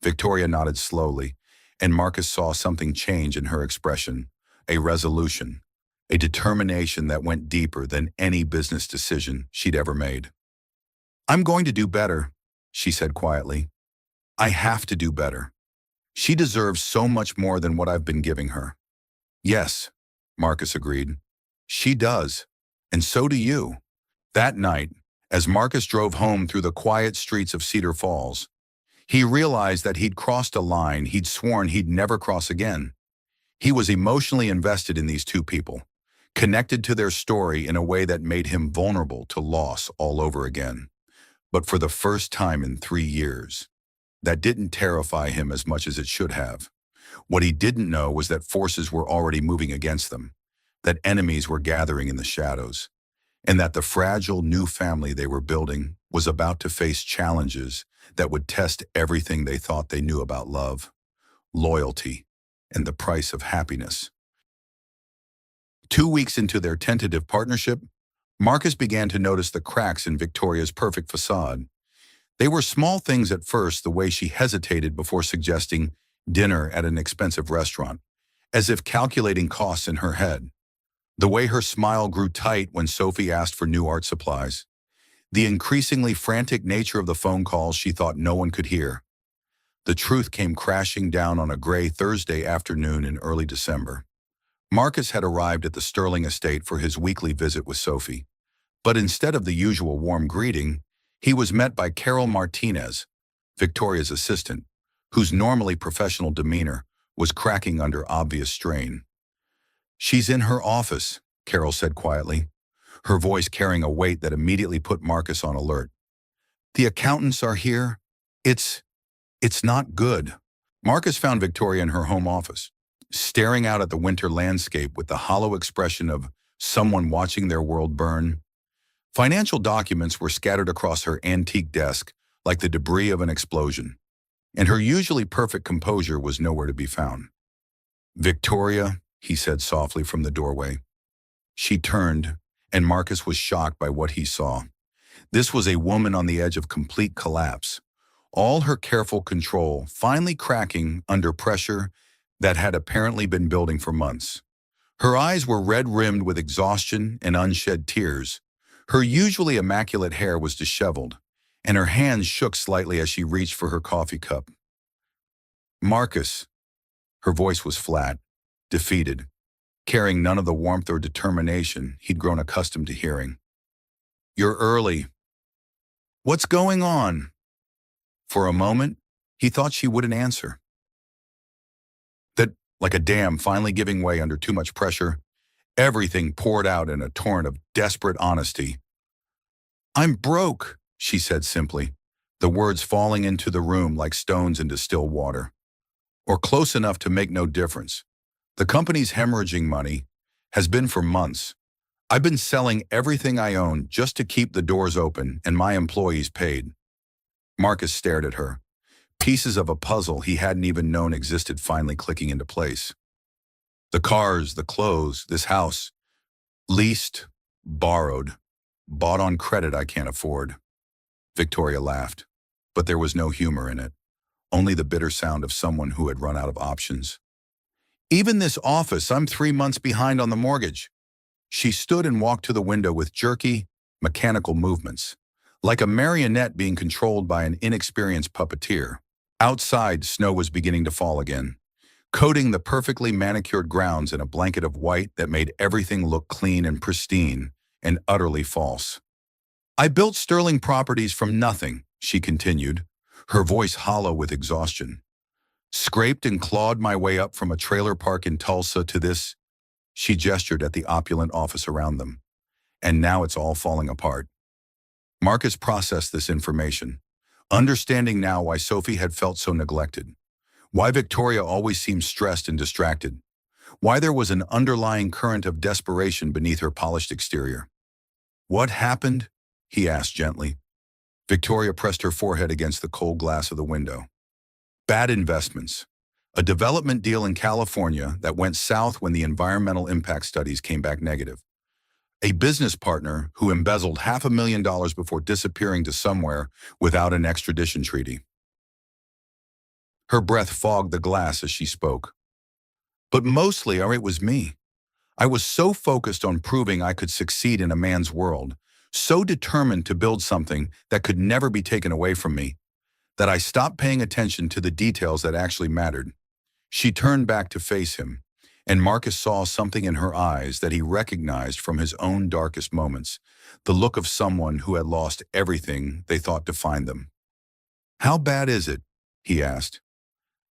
Victoria nodded slowly, and Marcus saw something change in her expression, a resolution, a determination that went deeper than any business decision she'd ever made. I'm going to do better, she said quietly. I have to do better. She deserves so much more than what I've been giving her. Yes, Marcus agreed. She does, and so do you. That night, as Marcus drove home through the quiet streets of Cedar Falls, he realized that he'd crossed a line he'd sworn he'd never cross again. He was emotionally invested in these two people, connected to their story in a way that made him vulnerable to loss all over again. But for the first time in 3 years, that didn't terrify him as much as it should have. What he didn't know was that forces were already moving against them, that enemies were gathering in the shadows, and that the fragile new family they were building was about to face challenges that would test everything they thought they knew about love, loyalty, and the price of happiness. 2 weeks into their tentative partnership, Marcus began to notice the cracks in Victoria's perfect facade. They were small things at first, the way she hesitated before suggesting dinner at an expensive restaurant, as if calculating costs in her head. The way her smile grew tight when Sophie asked for new art supplies. The increasingly frantic nature of the phone calls she thought no one could hear. The truth came crashing down on a gray Thursday afternoon in early December. Marcus had arrived at the Sterling estate for his weekly visit with Sophie. But instead of the usual warm greeting, he was met by Carol Martinez, Victoria's assistant, whose normally professional demeanor was cracking under obvious strain. She's in her office, Carol said quietly, her voice carrying a weight that immediately put Marcus on alert. The accountants are here. It's not good. Marcus found Victoria in her home office, staring out at the winter landscape with the hollow expression of someone watching their world burn. Financial documents were scattered across her antique desk like the debris of an explosion, and her usually perfect composure was nowhere to be found. Victoria, he said softly from the doorway. She turned, and Marcus was shocked by what he saw. This was a woman on the edge of complete collapse, all her careful control finally cracking under pressure that had apparently been building for months. Her eyes were red-rimmed with exhaustion and unshed tears. Her usually immaculate hair was disheveled, and her hands shook slightly as she reached for her coffee cup. Marcus. Her voice was flat, defeated, carrying none of the warmth or determination he'd grown accustomed to hearing. You're early. What's going on? For a moment, he thought she wouldn't answer. That, like a dam finally giving way under too much pressure, everything poured out in a torrent of desperate honesty. I'm broke, she said simply, the words falling into the room like stones into still water. Or close enough to make no difference. The company's hemorrhaging money has been for months. I've been selling everything I own just to keep the doors open and my employees paid. Marcus stared at her, pieces of a puzzle he hadn't even known existed finally clicking into place. The cars, the clothes, this house, leased, borrowed, bought on credit I can't afford. Victoria laughed, but there was no humor in it, only the bitter sound of someone who had run out of options. Even this office, I'm 3 months behind on the mortgage. She stood and walked to the window with jerky, mechanical movements, like a marionette being controlled by an inexperienced puppeteer. Outside, snow was beginning to fall again, coating the perfectly manicured grounds in a blanket of white that made everything look clean and pristine and utterly false. I built Sterling Properties from nothing, she continued, her voice hollow with exhaustion. Scraped and clawed my way up from a trailer park in Tulsa to this, she gestured at the opulent office around them. And now it's all falling apart. Marcus processed this information, understanding now why Sophie had felt so neglected, why Victoria always seemed stressed and distracted, why there was an underlying current of desperation beneath her polished exterior. What happened? He asked gently. Victoria pressed her forehead against the cold glass of the window. Bad investments. A development deal in California that went south when the environmental impact studies came back negative. A business partner who embezzled $500,000 before disappearing to somewhere without an extradition treaty. Her breath fogged the glass as she spoke. But mostly, it was me. I was so focused on proving I could succeed in a man's world, so determined to build something that could never be taken away from me, that I stopped paying attention to the details that actually mattered. She turned back to face him, and Marcus saw something in her eyes that he recognized from his own darkest moments, the look of someone who had lost everything they thought defined them. "How bad is it?" he asked.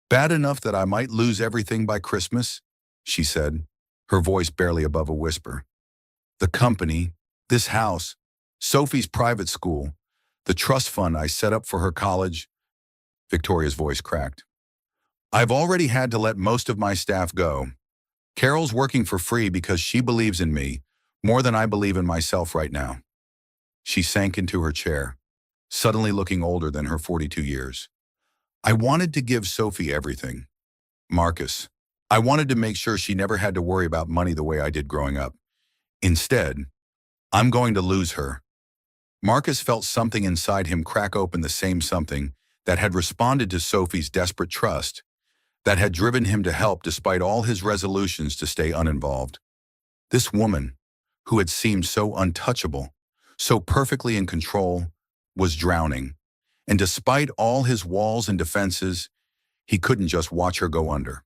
"Bad enough that I might lose everything by Christmas?" she said, her voice barely above a whisper. "The company, this house, Sophie's private school, the trust fund I set up for her college." Victoria's voice cracked. "I've already had to let most of my staff go. Carol's working for free because she believes in me more than I believe in myself right now." She sank into her chair, suddenly looking older than her 42 years. "I wanted to give Sophie everything. Marcus, I wanted to make sure she never had to worry about money the way I did growing up. Instead, I'm going to lose her." Marcus felt something inside him crack open, the same something that had responded to Sophie's desperate trust, that had driven him to help despite all his resolutions to stay uninvolved. This woman, who had seemed so untouchable, so perfectly in control, was drowning, and despite all his walls and defenses, he couldn't just watch her go under.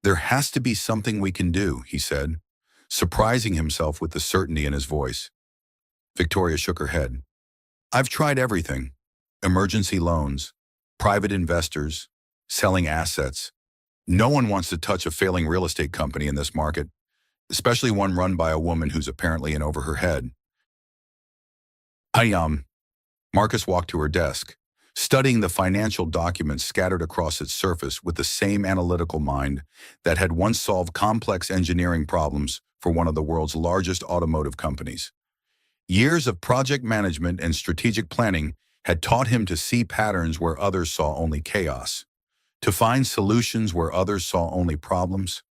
"There has to be something we can do," he said, surprising himself with the certainty in his voice. Victoria shook her head. "I've tried everything. Emergency loans, private investors, selling assets. No one wants to touch a failing real estate company in this market, especially one run by a woman who's apparently in over her head." Marcus walked to her desk, studying the financial documents scattered across its surface with the same analytical mind that had once solved complex engineering problems for one of the world's largest automotive companies. Years of project management and strategic planning had taught him to see patterns where others saw only chaos, to find solutions where others saw only problems.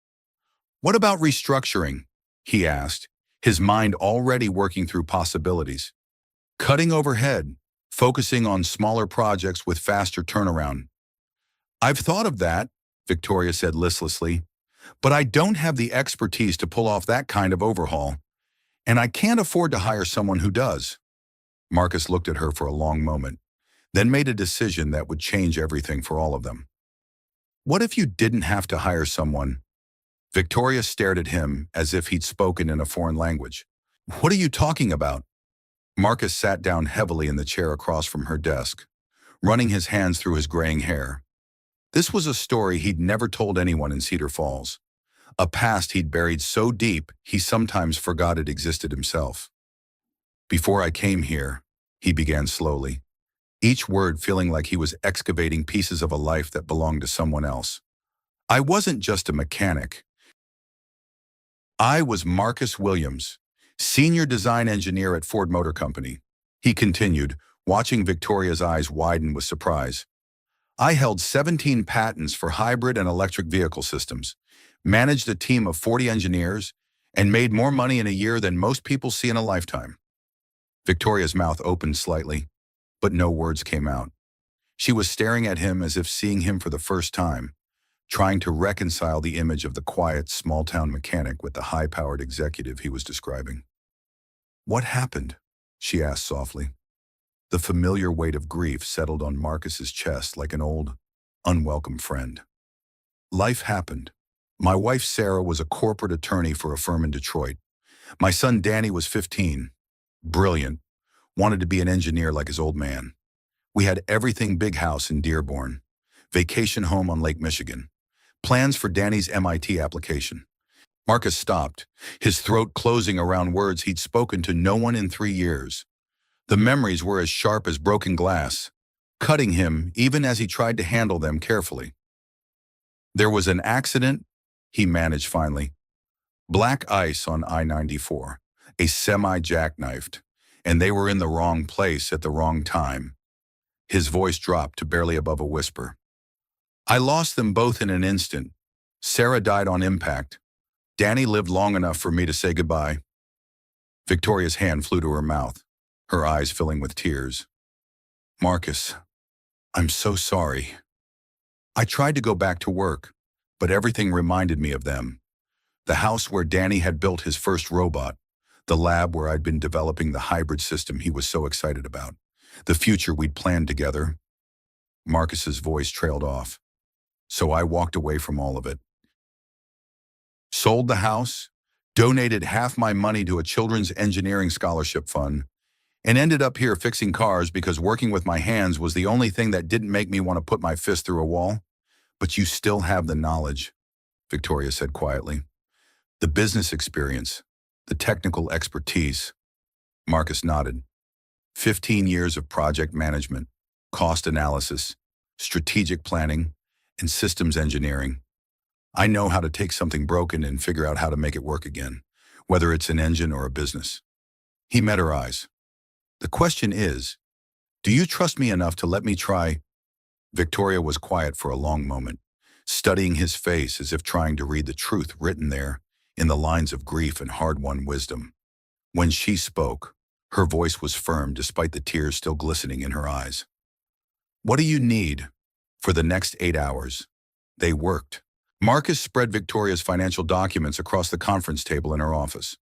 "What about restructuring?" he asked, his mind already working through possibilities. "Cutting overhead, focusing on smaller projects with faster turnaround." "I've thought of that," Victoria said listlessly, "but I don't have the expertise to pull off that kind of overhaul, and I can't afford to hire someone who does." Marcus looked at her for a long moment, then made a decision that would change everything for all of them. "What if you didn't have to hire someone?" Victoria stared at him as if he'd spoken in a foreign language. "What are you talking about?" Marcus sat down heavily in the chair across from her desk, running his hands through his graying hair. This was a story he'd never told anyone in Cedar Falls, a past he'd buried so deep he sometimes forgot it existed himself. "Before I came here," he began slowly, each word feeling like he was excavating pieces of a life that belonged to someone else. "I wasn't just a mechanic. I was Marcus Williams, senior design engineer at Ford Motor Company," he continued, watching Victoria's eyes widen with surprise. "I held 17 patents for hybrid and electric vehicle systems, managed a team of 40 engineers, and made more money in a year than most people see in a lifetime." Victoria's mouth opened slightly, but no words came out. She was staring at him as if seeing him for the first time, trying to reconcile the image of the quiet, small-town mechanic with the high-powered executive he was describing. "What happened?" she asked softly. The familiar weight of grief settled on Marcus's chest like an old, unwelcome friend. "Life happened. My wife Sarah was a corporate attorney for a firm in Detroit. My son Danny was 15. Brilliant. Wanted to be an engineer like his old man. We had everything: big house in Dearborn, vacation home on Lake Michigan, plans for Danny's MIT application." Marcus stopped, his throat closing around words he'd spoken to no one in 3 years. The memories were as sharp as broken glass, cutting him even as he tried to handle them carefully. "There was an accident," he managed finally. "Black ice on I-94, a semi jackknifed, and they were in the wrong place at the wrong time. His voice dropped to barely above a whisper. I lost them both in an instant. Sarah died on impact. Danny lived long enough for me to say goodbye. Victoria's hand flew to her mouth, her eyes filling with tears. Marcus, I'm so sorry. I tried to go back to work, but everything reminded me of them. The house where Danny had built his first robot, the lab where I'd been developing the hybrid system he was so excited about, the future we'd planned together. Marcus's voice trailed off, so I walked away from all of it. Sold the house, donated half my money to a children's engineering scholarship fund, and ended up here fixing cars because working with my hands was the only thing that didn't make me want to put my fist through a wall. But you still have the knowledge, Victoria said quietly. The business experience, the technical expertise. Marcus nodded. 15 years of project management, cost analysis, strategic planning, and systems engineering. I know how to take something broken and figure out how to make it work again, whether it's an engine or a business. He met her eyes. The question is, do you trust me enough to let me try? Victoria was quiet for a long moment, studying his face as if trying to read the truth written there in the lines of grief and hard-won wisdom. When she spoke, her voice was firm despite the tears still glistening in her eyes. What do you need? For the next 8 hours. They worked. Marcus spread Victoria's financial documents across the conference table in her office,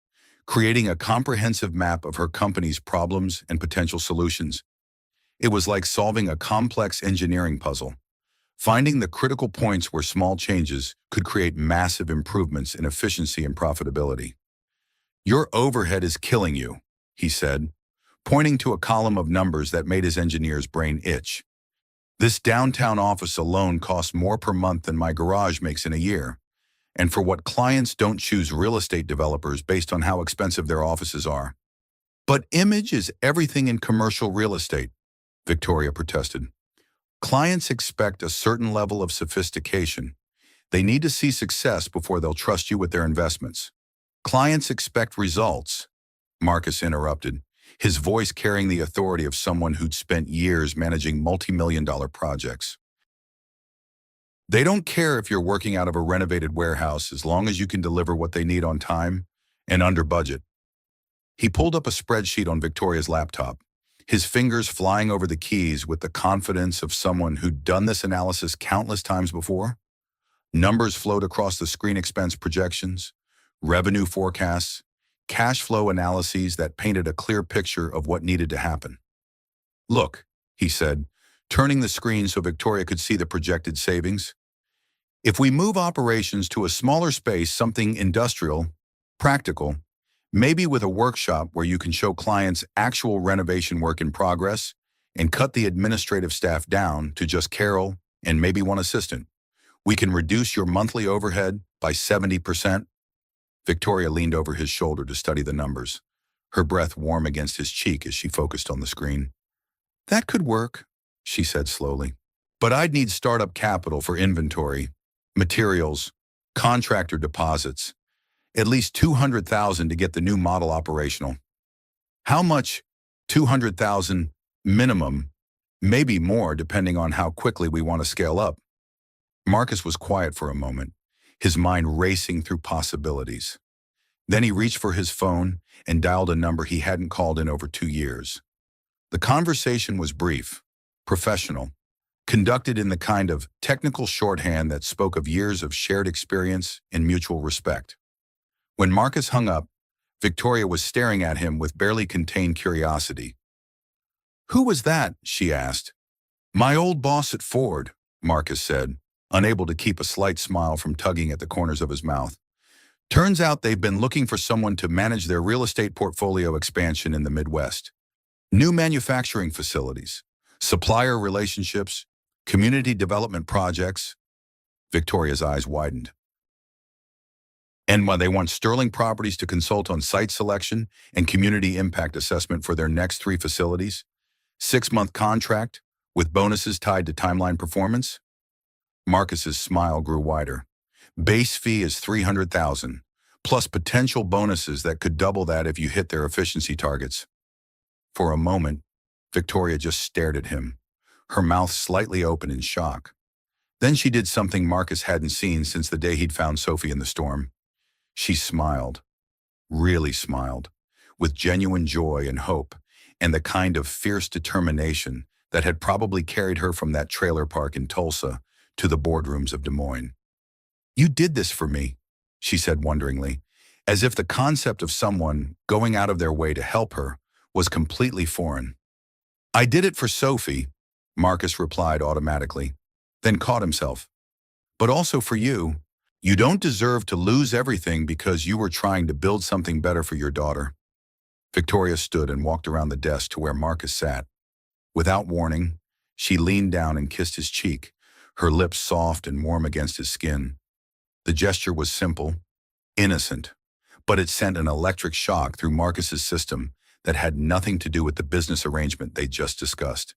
creating a comprehensive map of her company's problems and potential solutions. It was like solving a complex engineering puzzle, finding the critical points where small changes could create massive improvements in efficiency and profitability. Your overhead is killing you, he said, pointing to a column of numbers that made his engineer's brain itch. This downtown office alone costs more per month than my garage makes in a year. And for what clients don't choose real estate developers based on how expensive their offices are. But image is everything in commercial real estate, Victoria protested. Clients expect a certain level of sophistication. They need to see success before they'll trust you with their investments. Clients expect results, Marcus interrupted, his voice carrying the authority of someone who'd spent years managing multi-million-dollar projects. They don't care if you're working out of a renovated warehouse as long as you can deliver what they need on time and under budget. He pulled up a spreadsheet on Victoria's laptop, his fingers flying over the keys with the confidence of someone who'd done this analysis countless times before. Numbers flowed across the screen: expense projections, revenue forecasts, cash flow analyses that painted a clear picture of what needed to happen. Look, he said, turning the screen so Victoria could see the projected savings. If we move operations to a smaller space, something industrial, practical, maybe with a workshop where you can show clients actual renovation work in progress and cut the administrative staff down to just Carol and maybe one assistant, we can reduce your monthly overhead by 70%. Victoria leaned over his shoulder to study the numbers, her breath warm against his cheek as she focused on the screen. That could work, she said slowly. But I'd need startup capital for inventory, materials, contractor deposits, at least $200,000 to get the new model operational. How much? $200,000 minimum, maybe more depending on how quickly we want to scale up. Marcus was quiet for a moment, his mind racing through possibilities. Then he reached for his phone and dialed a number he hadn't called in over 2 years. The conversation was brief, professional, conducted in the kind of technical shorthand that spoke of years of shared experience and mutual respect. When Marcus hung up, Victoria was staring at him with barely contained curiosity. "Who was that?" she asked. "My old boss at Ford," Marcus said, unable to keep a slight smile from tugging at the corners of his mouth. "Turns out they've been looking for someone to manage their real estate portfolio expansion in the Midwest. New manufacturing facilities, supplier relationships, community development projects." Victoria's eyes widened. "And when they want Sterling Properties to consult on site selection and community impact assessment for their next 3 facilities, 6-month contract with bonuses tied to timeline performance?" Marcus's smile grew wider. "Base fee is $300,000, plus potential bonuses that could double that if you hit their efficiency targets." For a moment, Victoria just stared at him, her mouth slightly open in shock. Then she did something Marcus hadn't seen since the day he'd found Sophie in the storm. She smiled, really smiled, with genuine joy and hope, and the kind of fierce determination that had probably carried her from that trailer park in Tulsa to the boardrooms of Des Moines. "You did this for me," she said wonderingly, as if the concept of someone going out of their way to help her was completely foreign. "I did it for Sophie," Marcus replied automatically, then caught himself. "But also for you. You don't deserve to lose everything because you were trying to build something better for your daughter." Victoria stood and walked around the desk to where Marcus sat. Without warning, she leaned down and kissed his cheek, her lips soft and warm against his skin. The gesture was simple, innocent, but it sent an electric shock through Marcus's system that had nothing to do with the business arrangement they'd just discussed.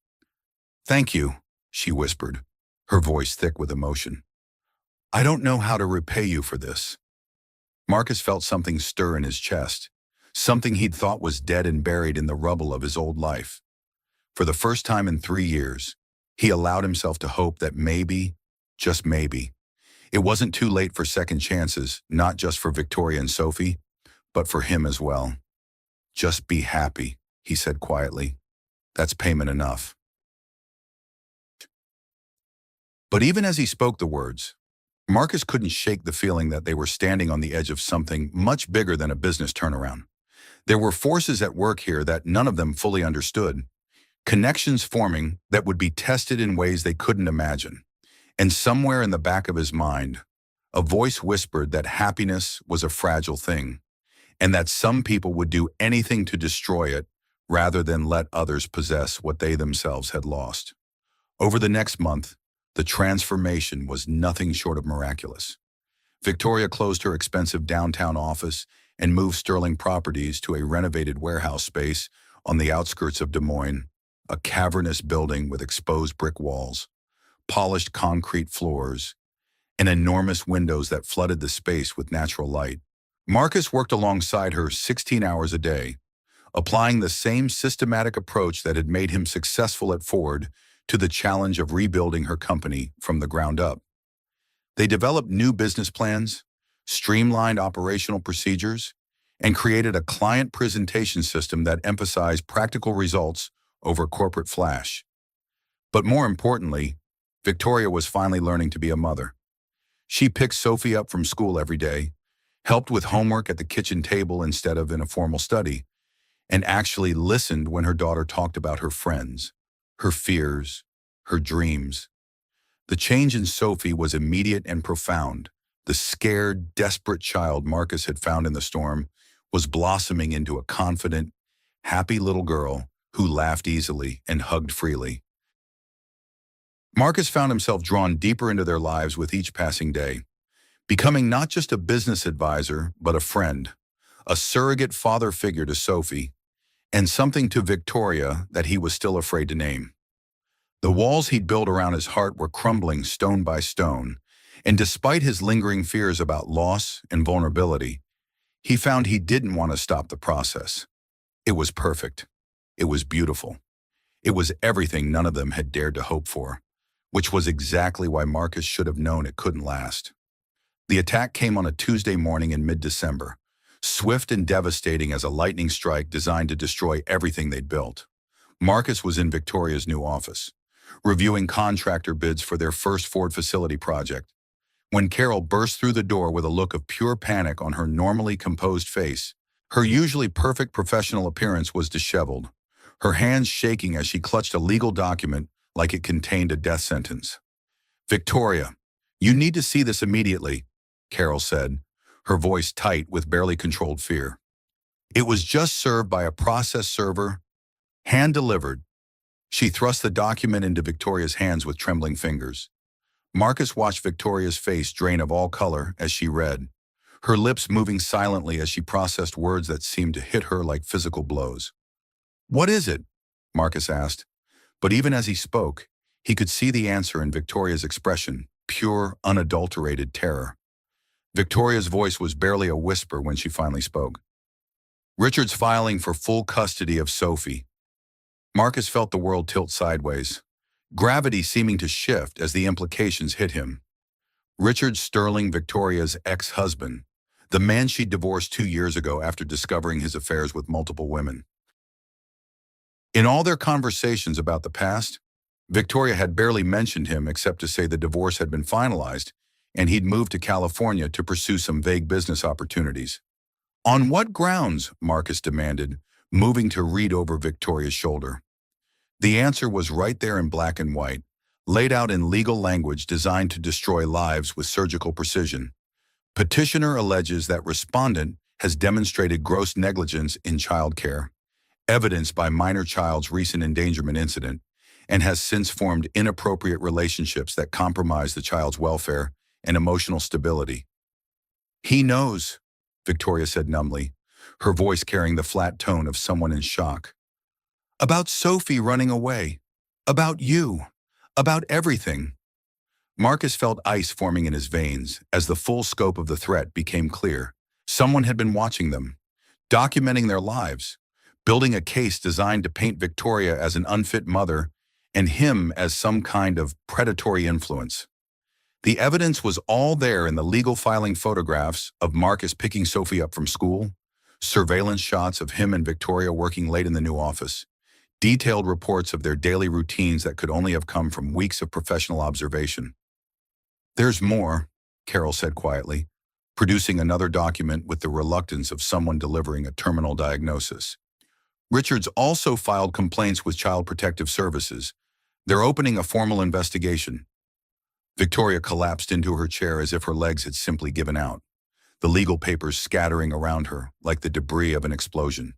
"Thank you," she whispered, her voice thick with emotion. "I don't know how to repay you for this." Marcus felt something stir in his chest, something he'd thought was dead and buried in the rubble of his old life. For the first time in 3 years, he allowed himself to hope that maybe, just maybe, it wasn't too late for second chances, not just for Victoria and Sophie, but for him as well. "Just be happy," he said quietly. "That's payment enough." But even as he spoke the words, Marcus couldn't shake the feeling that they were standing on the edge of something much bigger than a business turnaround. There were forces at work here that none of them fully understood, connections forming that would be tested in ways they couldn't imagine. And somewhere in the back of his mind, a voice whispered that happiness was a fragile thing, and that some people would do anything to destroy it rather than let others possess what they themselves had lost. Over the next month, the transformation was nothing short of miraculous. Victoria closed her expensive downtown office and moved Sterling Properties to a renovated warehouse space on the outskirts of Des Moines, a cavernous building with exposed brick walls, polished concrete floors, and enormous windows that flooded the space with natural light. Marcus worked alongside her 16 hours a day, applying the same systematic approach that had made him successful at Ford to the challenge of rebuilding her company from the ground up. They developed new business plans, streamlined operational procedures, and created a client presentation system that emphasized practical results over corporate flash. But more importantly, Victoria was finally learning to be a mother. She picked Sophie up from school every day, helped with homework at the kitchen table instead of in a formal study, and actually listened when her daughter talked about her friends, her fears, her dreams. The change in Sophie was immediate and profound. The scared, desperate child Marcus had found in the storm was blossoming into a confident, happy little girl who laughed easily and hugged freely. Marcus found himself drawn deeper into their lives with each passing day, becoming not just a business advisor, but a friend, a surrogate father figure to Sophie, and something to Victoria that he was still afraid to name. The walls he'd built around his heart were crumbling stone by stone, and despite his lingering fears about loss and vulnerability, he found he didn't want to stop the process. It was perfect. It was beautiful. It was everything none of them had dared to hope for, which was exactly why Marcus should have known it couldn't last. The attack came on a Tuesday morning in mid-December, swift and devastating as a lightning strike designed to destroy everything they'd built. Marcus was in Victoria's new office, reviewing contractor bids for their first Ford facility project, when Carol burst through the door with a look of pure panic on her normally composed face. Her usually perfect professional appearance was disheveled, her hands shaking as she clutched a legal document like it contained a death sentence. "Victoria, you need to see this immediately," Carol said, her voice tight with barely controlled fear. "It was just served by a process server, hand-delivered." She thrust the document into Victoria's hands with trembling fingers. Marcus watched Victoria's face drain of all color as she read, her lips moving silently as she processed words that seemed to hit her like physical blows. "What is it?" Marcus asked. But even as he spoke, he could see the answer in Victoria's expression, pure, unadulterated terror. Victoria's voice was barely a whisper when she finally spoke. "Richard's filing for full custody of Sophie," Marcus felt the world tilt sideways, gravity seeming to shift as the implications hit him. Richard Sterling, Victoria's ex-husband, the man she divorced 2 years ago after discovering his affairs with multiple women. In all their conversations about the past, Victoria had barely mentioned him except to say the divorce had been finalized and he'd moved to California to pursue some vague business opportunities. On what grounds? Marcus demanded, moving to read over Victoria's shoulder. The answer was right there in black and white, laid out in legal language designed to destroy lives with surgical precision. Petitioner alleges that respondent has demonstrated gross negligence in child care, evidenced by minor child's recent endangerment incident, and has since formed inappropriate relationships that compromise the child's welfare and emotional stability. He knows, Victoria said numbly, her voice carrying the flat tone of someone in shock. About Sophie running away. About you. About everything. Marcus felt ice forming in his veins as the full scope of the threat became clear. Someone had been watching them, documenting their lives, building a case designed to paint Victoria as an unfit mother and him as some kind of predatory influence. The evidence was all there in the legal filing photographs of Marcus picking Sophie up from school, surveillance shots of him and Victoria working late in the new office, detailed reports of their daily routines that could only have come from weeks of professional observation. There's more, Carol said quietly, producing another document with the reluctance of someone delivering a terminal diagnosis. Richards also filed complaints with Child Protective Services. They're opening a formal investigation. Victoria collapsed into her chair as if her legs had simply given out, the legal papers scattering around her like the debris of an explosion.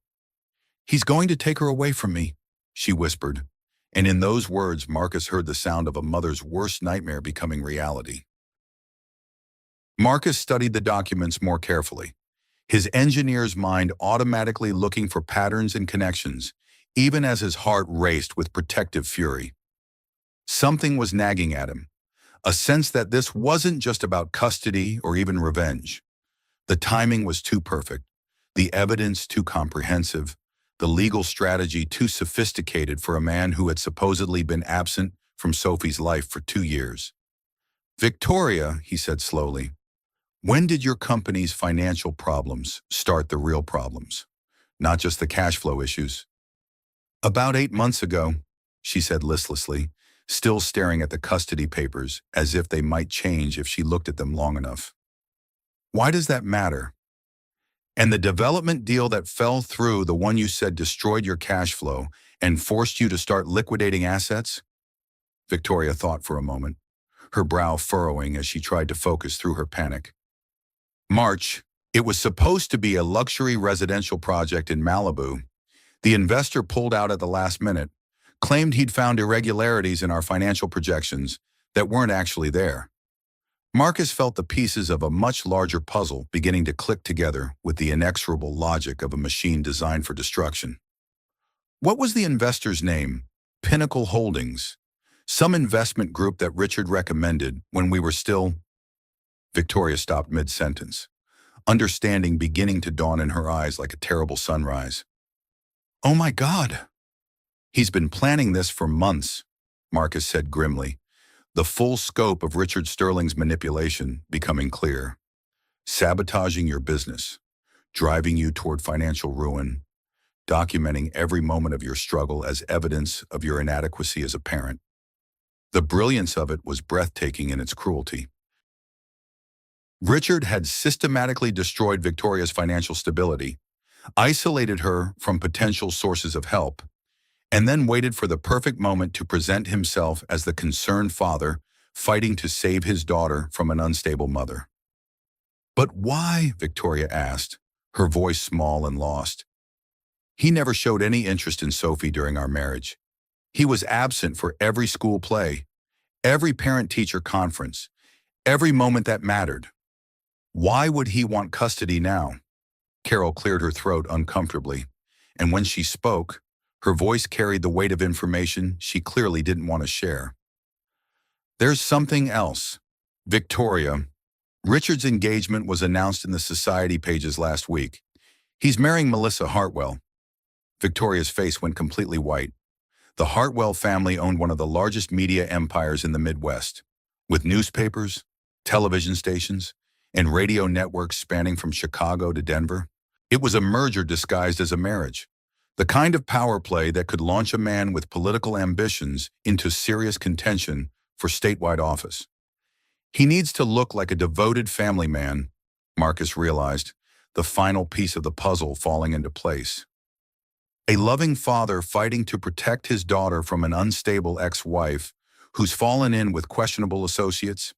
He's going to take her away from me, she whispered, and in those words Marcus heard the sound of a mother's worst nightmare becoming reality. Marcus studied the documents more carefully, his engineer's mind automatically looking for patterns and connections, even as his heart raced with protective fury. Something was nagging at him, a sense that this wasn't just about custody or even revenge. The timing was too perfect, the evidence too comprehensive, the legal strategy too sophisticated for a man who had supposedly been absent from Sophie's life for 2 years. Victoria, he said slowly, when did your company's financial problems start the real problems, not just the cash flow issues? About 8 months ago, she said listlessly, still staring at the custody papers as if they might change if she looked at them long enough. Why does that matter? And the development deal that fell through, the one you said destroyed your cash flow and forced you to start liquidating assets? Victoria thought for a moment, her brow furrowing as she tried to focus through her panic. March, it was supposed to be a luxury residential project in Malibu. The investor pulled out at the last minute, claimed he'd found irregularities in our financial projections that weren't actually there. Marcus felt the pieces of a much larger puzzle beginning to click together with the inexorable logic of a machine designed for destruction. What was the investor's name? Pinnacle Holdings. Some investment group that Richard recommended when we were still... Victoria stopped mid-sentence, understanding beginning to dawn in her eyes like a terrible sunrise. Oh my God! He's been planning this for months, Marcus said grimly, the full scope of Richard Sterling's manipulation becoming clear. Sabotaging your business, driving you toward financial ruin, documenting every moment of your struggle as evidence of your inadequacy as a parent. The brilliance of it was breathtaking in its cruelty. Richard had systematically destroyed Victoria's financial stability, isolated her from potential sources of help, and then waited for the perfect moment to present himself as the concerned father fighting to save his daughter from an unstable mother. But why? Victoria asked, her voice small and lost. He never showed any interest in Sophie during our marriage. He was absent for every school play, every parent-teacher conference, every moment that mattered. Why would he want custody now? Carol cleared her throat uncomfortably, and when she spoke, her voice carried the weight of information she clearly didn't want to share. There's something else. Victoria, Richard's engagement was announced in the society pages last week. He's marrying Melissa Hartwell. Victoria's face went completely white, The Hartwell family owned one of the largest media empires in the Midwest, with newspapers, television stations, and radio networks spanning from Chicago to Denver. It was a merger disguised as a marriage, the kind of power play that could launch a man with political ambitions into serious contention for statewide office. He needs to look like a devoted family man, Marcus realized, the final piece of the puzzle falling into place. A loving father fighting to protect his daughter from an unstable ex-wife who's fallen in with questionable associates.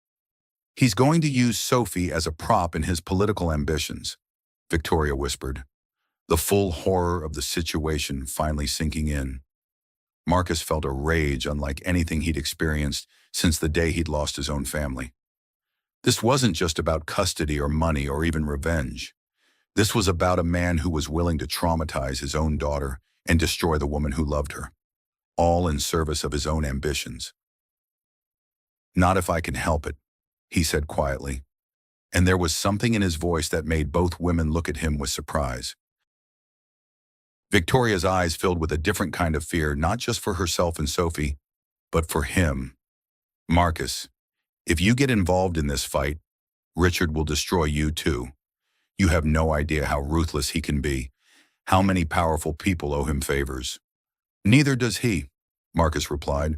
He's going to use Sophie as a prop in his political ambitions, Victoria whispered, the full horror of the situation finally sinking in. Marcus felt a rage unlike anything he'd experienced since the day he'd lost his own family. This wasn't just about custody or money or even revenge. This was about a man who was willing to traumatize his own daughter and destroy the woman who loved her, all in service of his own ambitions. Not if I can help it, he said quietly, and there was something in his voice that made both women look at him with surprise. Victoria's eyes filled with a different kind of fear, not just for herself and Sophie, but for him. Marcus, if you get involved in this fight, Richard will destroy you too. You have no idea how ruthless he can be, how many powerful people owe him favors. Neither does he, Marcus replied,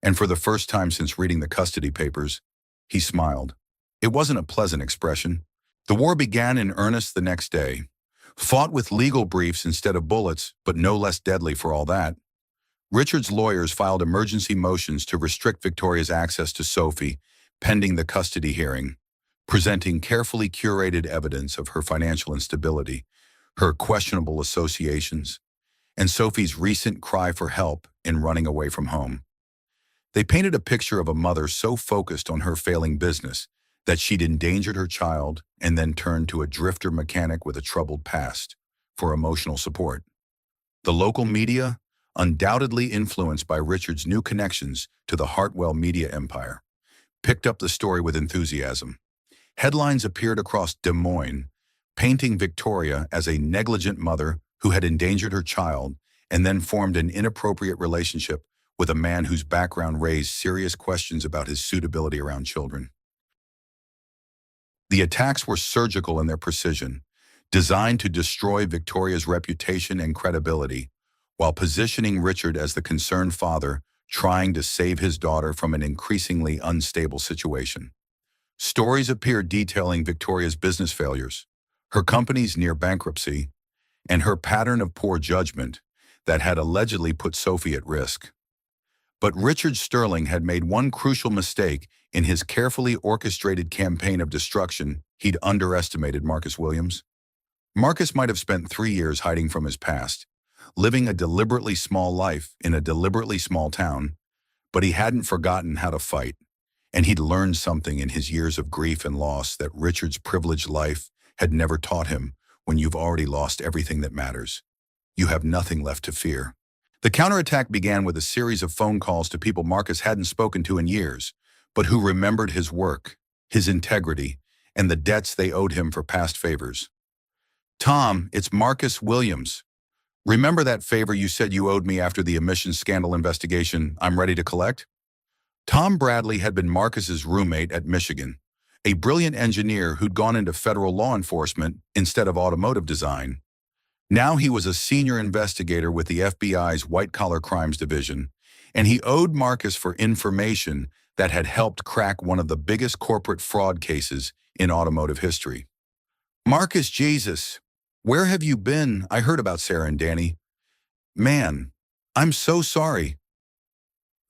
and for the first time since reading the custody papers, he smiled. It wasn't a pleasant expression. The war began in earnest the next day, fought with legal briefs instead of bullets, but no less deadly for all that. Richard's lawyers filed emergency motions to restrict Victoria's access to Sophie, pending the custody hearing, presenting carefully curated evidence of her financial instability, her questionable associations, and Sophie's recent cry for help in running away from home. They painted a picture of a mother so focused on her failing business that she'd endangered her child and then turned to a drifter mechanic with a troubled past for emotional support. The local media, undoubtedly influenced by Richard's new connections to the Hartwell media empire, picked up the story with enthusiasm. Headlines appeared across Des Moines, painting Victoria as a negligent mother who had endangered her child and then formed an inappropriate relationship with a man whose background raised serious questions about his suitability around children. The attacks were surgical in their precision, designed to destroy Victoria's reputation and credibility, while positioning Richard as the concerned father trying to save his daughter from an increasingly unstable situation. Stories appeared detailing Victoria's business failures, her company's near bankruptcy, and her pattern of poor judgment that had allegedly put Sophie at risk. But Richard Sterling had made one crucial mistake in his carefully orchestrated campaign of destruction. He'd underestimated Marcus Williams. Marcus might have spent 3 years hiding from his past, living a deliberately small life in a deliberately small town, but he hadn't forgotten how to fight, and he'd learned something in his years of grief and loss that Richard's privileged life had never taught him. When you've already lost everything that matters, you have nothing left to fear. The counterattack began with a series of phone calls to people Marcus hadn't spoken to in years, but who remembered his work, his integrity, and the debts they owed him for past favors. "Tom, it's Marcus Williams. Remember that favor you said you owed me after the emissions scandal investigation I'm ready to collect?" Tom Bradley had been Marcus's roommate at Michigan, a brilliant engineer who'd gone into federal law enforcement instead of automotive design. Now he was a senior investigator with the FBI's white-collar crimes division, and he owed Marcus for information that had helped crack one of the biggest corporate fraud cases in automotive history. "Marcus, Jesus, where have you been? I heard about Sarah and Danny. Man, I'm so sorry.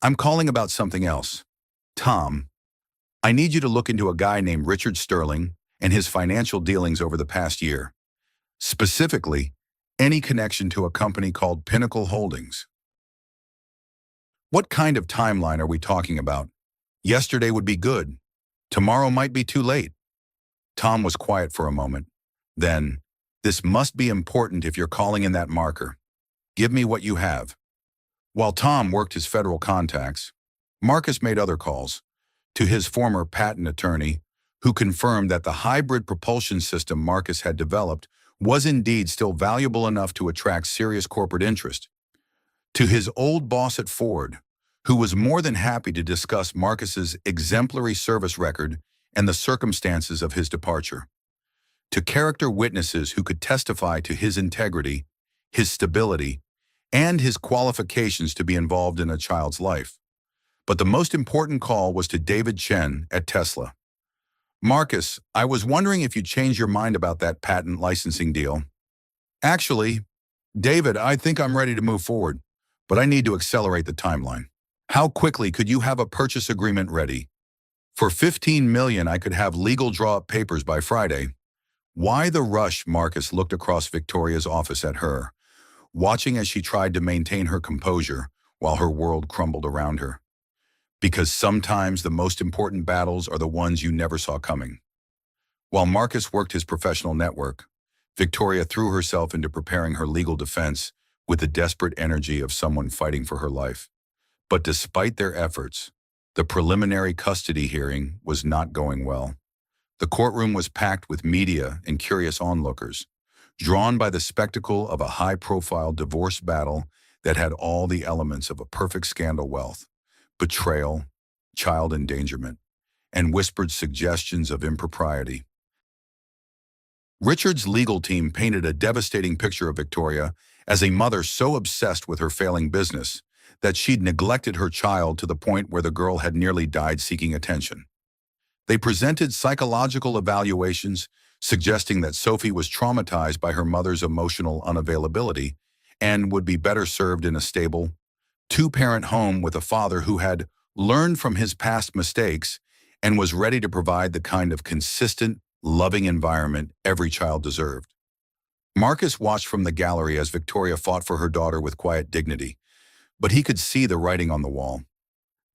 I'm calling about something else. Tom, I need you to look into a guy named Richard Sterling and his financial dealings over the past year. Specifically, any connection to a company called Pinnacle Holdings." What kind of timeline are we talking about? Yesterday would be good. Tomorrow might be too late. Tom was quiet for a moment. Then, "This must be important if you're calling in that marker. Give me what you have." While Tom worked his federal contacts, Marcus made other calls to his former patent attorney, who confirmed that the hybrid propulsion system Marcus had developed was indeed still valuable enough to attract serious corporate interest. to his old boss at Ford, who was more than happy to discuss Marcus's exemplary service record and the circumstances of his departure, to character witnesses who could testify to his integrity, his stability, and his qualifications to be involved in a child's life. But the most important call was to David Chen at Tesla. "Marcus, I was wondering if you'd change your mind about that patent licensing deal." "Actually, David, I think I'm ready to move forward, but I need to accelerate the timeline. How quickly could you have a purchase agreement ready? For $15 million, I could have legal draw-up papers by Friday." Why the rush? Marcus looked across Victoria's office at her, watching as she tried to maintain her composure while her world crumbled around her. Because sometimes the most important battles are the ones you never saw coming. While Marcus worked his professional network, Victoria threw herself into preparing her legal defense with the desperate energy of someone fighting for her life. But despite their efforts, the preliminary custody hearing was not going well. The courtroom was packed with media and curious onlookers, drawn by the spectacle of a high-profile divorce battle that had all the elements of a perfect scandal: wealth, betrayal, child endangerment, and whispered suggestions of impropriety. Richard's legal team painted a devastating picture of Victoria as a mother so obsessed with her failing business that she'd neglected her child to the point where the girl had nearly died seeking attention. They presented psychological evaluations suggesting that Sophie was traumatized by her mother's emotional unavailability and would be better served in a stable, two-parent home with a father who had learned from his past mistakes and was ready to provide the kind of consistent, loving environment every child deserved. Marcus watched from the gallery as Victoria fought for her daughter with quiet dignity, but he could see the writing on the wall.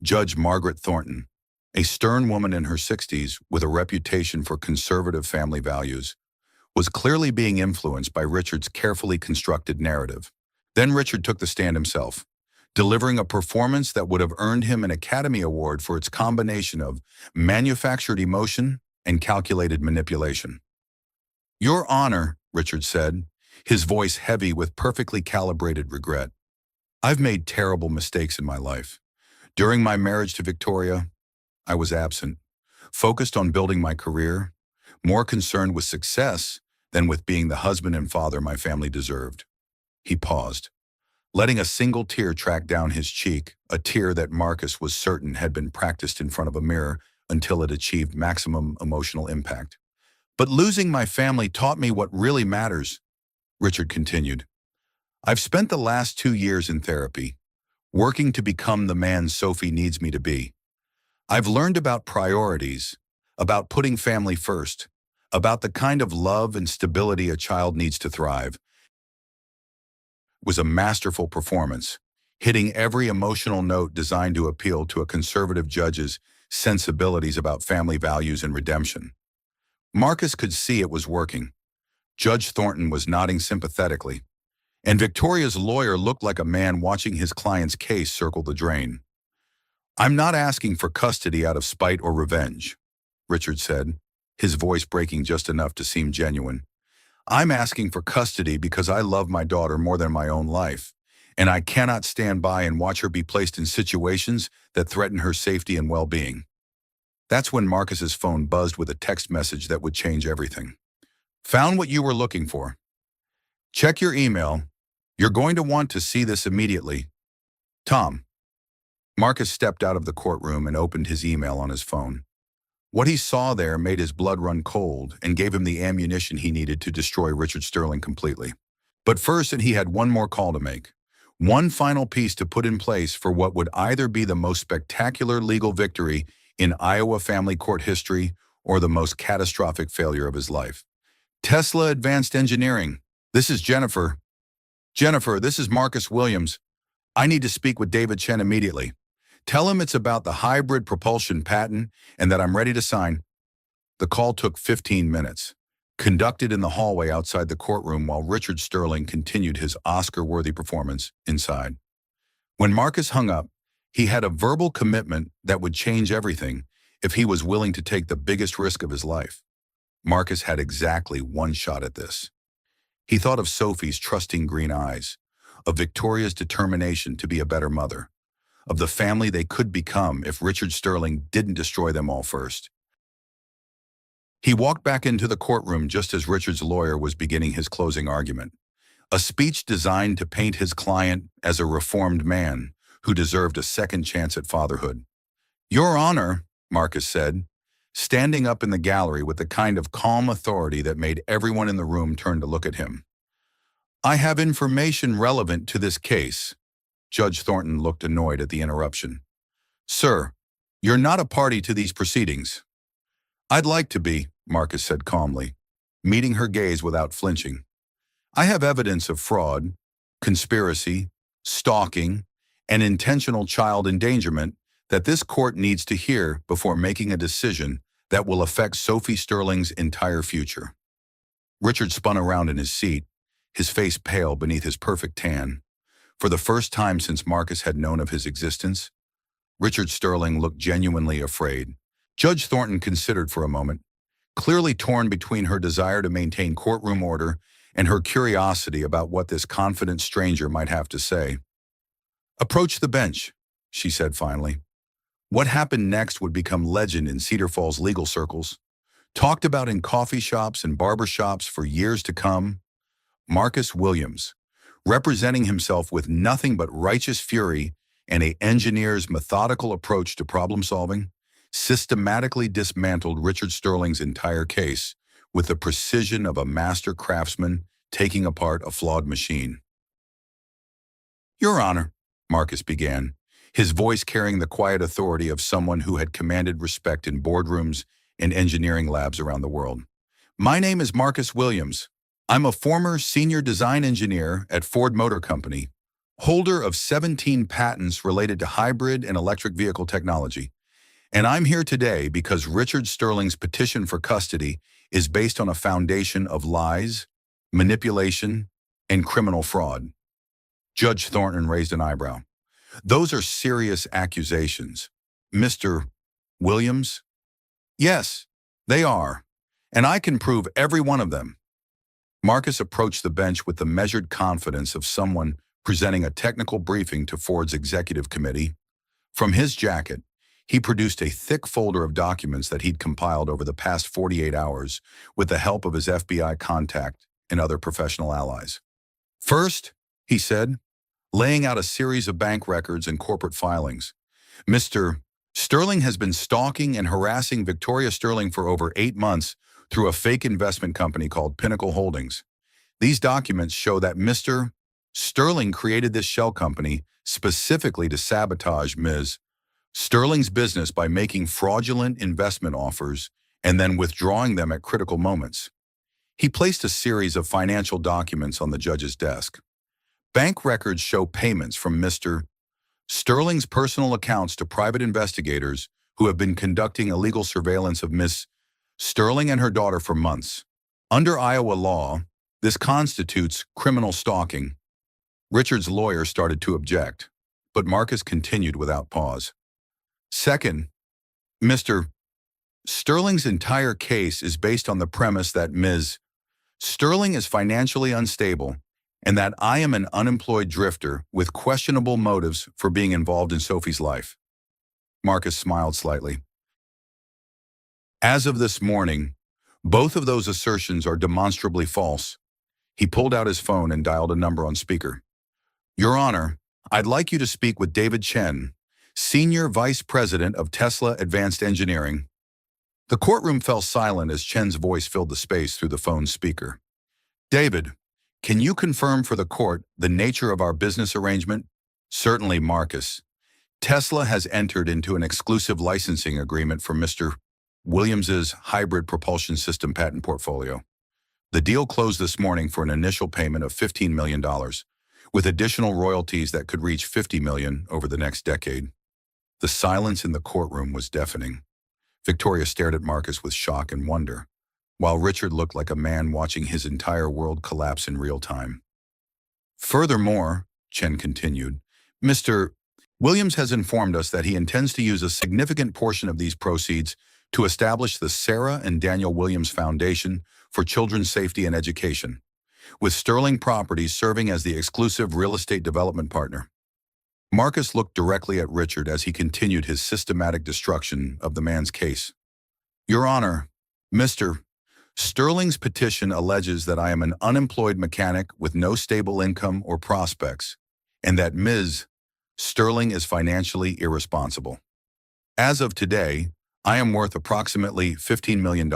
Judge Margaret Thornton, a stern woman in her 60s with a reputation for conservative family values, was clearly being influenced by Richard's carefully constructed narrative. Then Richard took the stand himself, delivering a performance that would have earned him an Academy Award for its combination of manufactured emotion and calculated manipulation. "Your Honor," Richard said, his voice heavy with perfectly calibrated regret, "I've made terrible mistakes in my life. During my marriage to Victoria, I was absent, focused on building my career, more concerned with success than with being the husband and father my family deserved." He paused, letting a single tear track down his cheek, a tear that Marcus was certain had been practiced in front of a mirror until it achieved maximum emotional impact. "But losing my family taught me what really matters," Richard continued. "I've spent the last 2 years in therapy, working to become the man Sophie needs me to be. I've learned about priorities, about putting family first, about the kind of love and stability a child needs to thrive." It was a masterful performance, hitting every emotional note designed to appeal to a conservative judge's sensibilities about family values and redemption. Marcus could see it was working. Judge Thornton was nodding sympathetically, and Victoria's lawyer looked like a man watching his client's case circle the drain. "I'm not asking for custody out of spite or revenge," Richard said, his voice breaking just enough to seem genuine. "I'm asking for custody because I love my daughter more than my own life, and I cannot stand by and watch her be placed in situations that threaten her safety and well-being." That's when Marcus's phone buzzed with a text message that would change everything. "Found what you were looking for. Check your email. You're going to want to see this immediately. Tom." Marcus stepped out of the courtroom and opened his email on his phone. What he saw there made his blood run cold and gave him the ammunition he needed to destroy Richard Sterling completely. But first, he had one more call to make. One final piece to put in place for what would either be the most spectacular legal victory in Iowa family court history or the most catastrophic failure of his life. "Tesla Advanced Engineering. This is Jennifer." "Jennifer, this is Marcus Williams. I need to speak with David Chen immediately. Tell him it's about the hybrid propulsion patent and that I'm ready to sign." The call took 15 minutes, conducted in the hallway outside the courtroom while Richard Sterling continued his Oscar-worthy performance inside. When Marcus hung up, he had a verbal commitment that would change everything if he was willing to take the biggest risk of his life. Marcus had exactly one shot at this. He thought of Sophie's trusting green eyes, of Victoria's determination to be a better mother, of the family they could become if Richard Sterling didn't destroy them all first. He walked back into the courtroom just as Richard's lawyer was beginning his closing argument, a speech designed to paint his client as a reformed man who deserved a second chance at fatherhood. "Your Honor," Marcus said, standing up in the gallery with the kind of calm authority that made everyone in the room turn to look at him. "I have information relevant to this case." Judge Thornton looked annoyed at the interruption. "Sir, you're not a party to these proceedings." "I'd like to be," Marcus said calmly, meeting her gaze without flinching. "I have evidence of fraud, conspiracy, stalking, and intentional child endangerment that this court needs to hear before making a decision that will affect Sophie Sterling's entire future." Richard spun around in his seat, his face pale beneath his perfect tan. For the first time since Marcus had known of his existence, Richard Sterling looked genuinely afraid. Judge Thornton considered for a moment, clearly torn between her desire to maintain courtroom order and her curiosity about what this confident stranger might have to say. "Approach the bench," she said finally. What happened next would become legend in Cedar Falls legal circles, talked about in coffee shops and barber shops for years to come. Marcus Williams, representing himself with nothing but righteous fury and an engineer's methodical approach to problem solving, systematically dismantled Richard Sterling's entire case with the precision of a master craftsman taking apart a flawed machine. "Your Honor," Marcus began, his voice carrying the quiet authority of someone who had commanded respect in boardrooms and engineering labs around the world. "My name is Marcus Williams. I'm a former senior design engineer at Ford Motor Company, holder of 17 patents related to hybrid and electric vehicle technology. And I'm here today because Richard Sterling's petition for custody is based on a foundation of lies, manipulation, and criminal fraud." Judge Thornton raised an eyebrow. "Those are serious accusations, Mr. Williams." "Yes, they are, and I can prove every one of them." Marcus approached the bench with the measured confidence of someone presenting a technical briefing to Ford's executive committee. From his jacket, he produced a thick folder of documents that he'd compiled over the past 48 hours with the help of his FBI contact and other professional allies. "First," he said, laying out a series of bank records and corporate filings, "Mr. Sterling has been stalking and harassing Victoria Sterling for over 8 months through a fake investment company called Pinnacle Holdings. These documents show that Mr. Sterling created this shell company specifically to sabotage Ms. Sterling's business by making fraudulent investment offers and then withdrawing them at critical moments." He placed a series of financial documents on the judge's desk. Bank records show payments from Mr. Sterling's personal accounts to private investigators who have been conducting illegal surveillance of Ms. Sterling and her daughter for months. Under Iowa law, this constitutes criminal stalking. Richard's lawyer started to object, but Marcus continued without pause. "Second, Mr. Sterling's entire case is based on the premise that Ms. Sterling is financially unstable and that I am an unemployed drifter with questionable motives for being involved in Sophie's life." Marcus smiled slightly. "As of this morning, both of those assertions are demonstrably false." He pulled out his phone and dialed a number on speaker. "Your Honor, I'd like you to speak with David Chen, Senior Vice President of Tesla Advanced Engineering." The courtroom fell silent as Chen's voice filled the space through the phone's speaker. "David, can you confirm for the court the nature of our business arrangement?" "Certainly, Marcus. Tesla has entered into an exclusive licensing agreement for Mr. Williams's hybrid propulsion system patent portfolio. The deal closed this morning for an initial payment of $15 million, with additional royalties that could reach $50 million over the next decade." The silence in the courtroom was deafening. Victoria stared at Marcus with shock and wonder, while Richard looked like a man watching his entire world collapse in real time. "Furthermore," Chen continued, "Mr. Williams has informed us that he intends to use a significant portion of these proceeds to establish the Sarah and Daniel Williams Foundation for Children's Safety and Education. with Sterling Properties serving as the exclusive real estate development partner. Marcus looked directly at Richard as he continued his systematic destruction of the man's case. Your Honor, Mr. Sterling's petition alleges that I am an unemployed mechanic with no stable income or prospects, and that Ms. Sterling is financially irresponsible. As of today, I am worth approximately $15 million,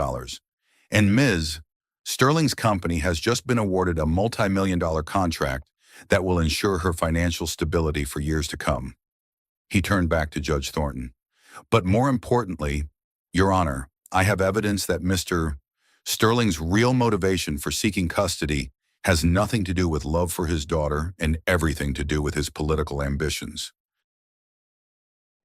and Ms. Sterling's company has just been awarded a multi-million-dollar contract that will ensure her financial stability for years to come. He turned back to Judge Thornton. But more importantly, Your Honor, I have evidence that Mr. Sterling's real motivation for seeking custody has nothing to do with love for his daughter and everything to do with his political ambitions.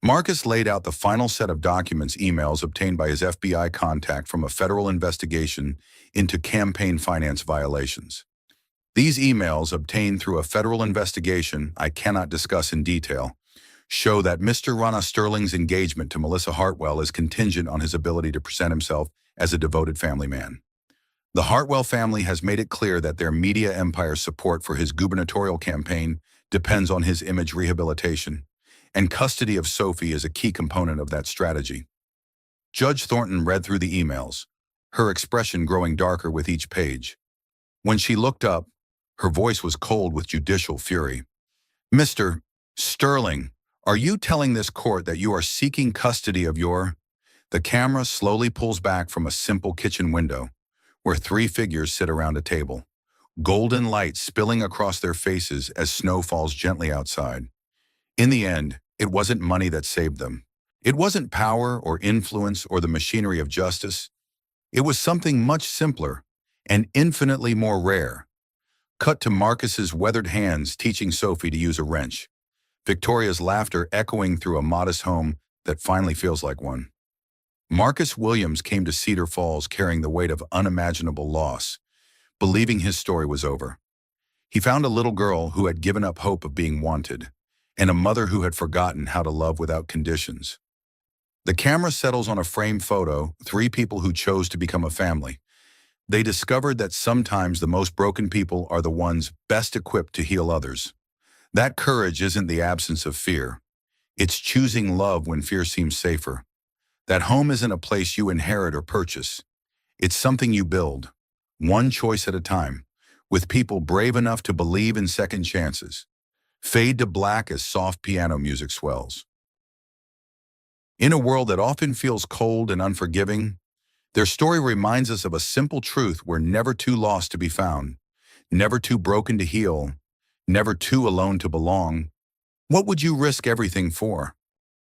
Marcus laid out the final set of emails obtained by his FBI contact from a federal investigation into campaign finance violations. These emails, obtained through a federal investigation I cannot discuss in detail, show that Mr. Ronna Sterling's engagement to Melissa Hartwell is contingent on his ability to present himself as a devoted family man. The Hartwell family has made it clear that their media empire's support for his gubernatorial campaign depends on his image rehabilitation, and custody of Sophie is a key component of that strategy. Judge Thornton read through the emails, her expression growing darker with each page. When she looked up, her voice was cold with judicial fury. Mr. Sterling, are you telling this court that you are seeking custody of your... The camera slowly pulls back from a simple kitchen window, where three figures sit around a table, golden light spilling across their faces as snow falls gently outside. In the end, it wasn't money that saved them. It wasn't power or influence or the machinery of justice. It was something much simpler and infinitely more rare. Cut to Marcus's weathered hands teaching Sophie to use a wrench, Victoria's laughter echoing through a modest home that finally feels like one. Marcus Williams came to Cedar Falls carrying the weight of unimaginable loss, believing his story was over. He found a little girl who had given up hope of being wanted, and a mother who had forgotten how to love without conditions. The camera settles on a framed photo, three people who chose to become a family. They discovered that sometimes the most broken people are the ones best equipped to heal others. That courage isn't the absence of fear. It's choosing love when fear seems safer. That home isn't a place you inherit or purchase. It's something you build, one choice at a time, with people brave enough to believe in second chances. Fade to black as soft piano music swells. In a world that often feels cold and unforgiving, their story reminds us of a simple truth: we're never too lost to be found, never too broken to heal, never too alone to belong. What would you risk everything for?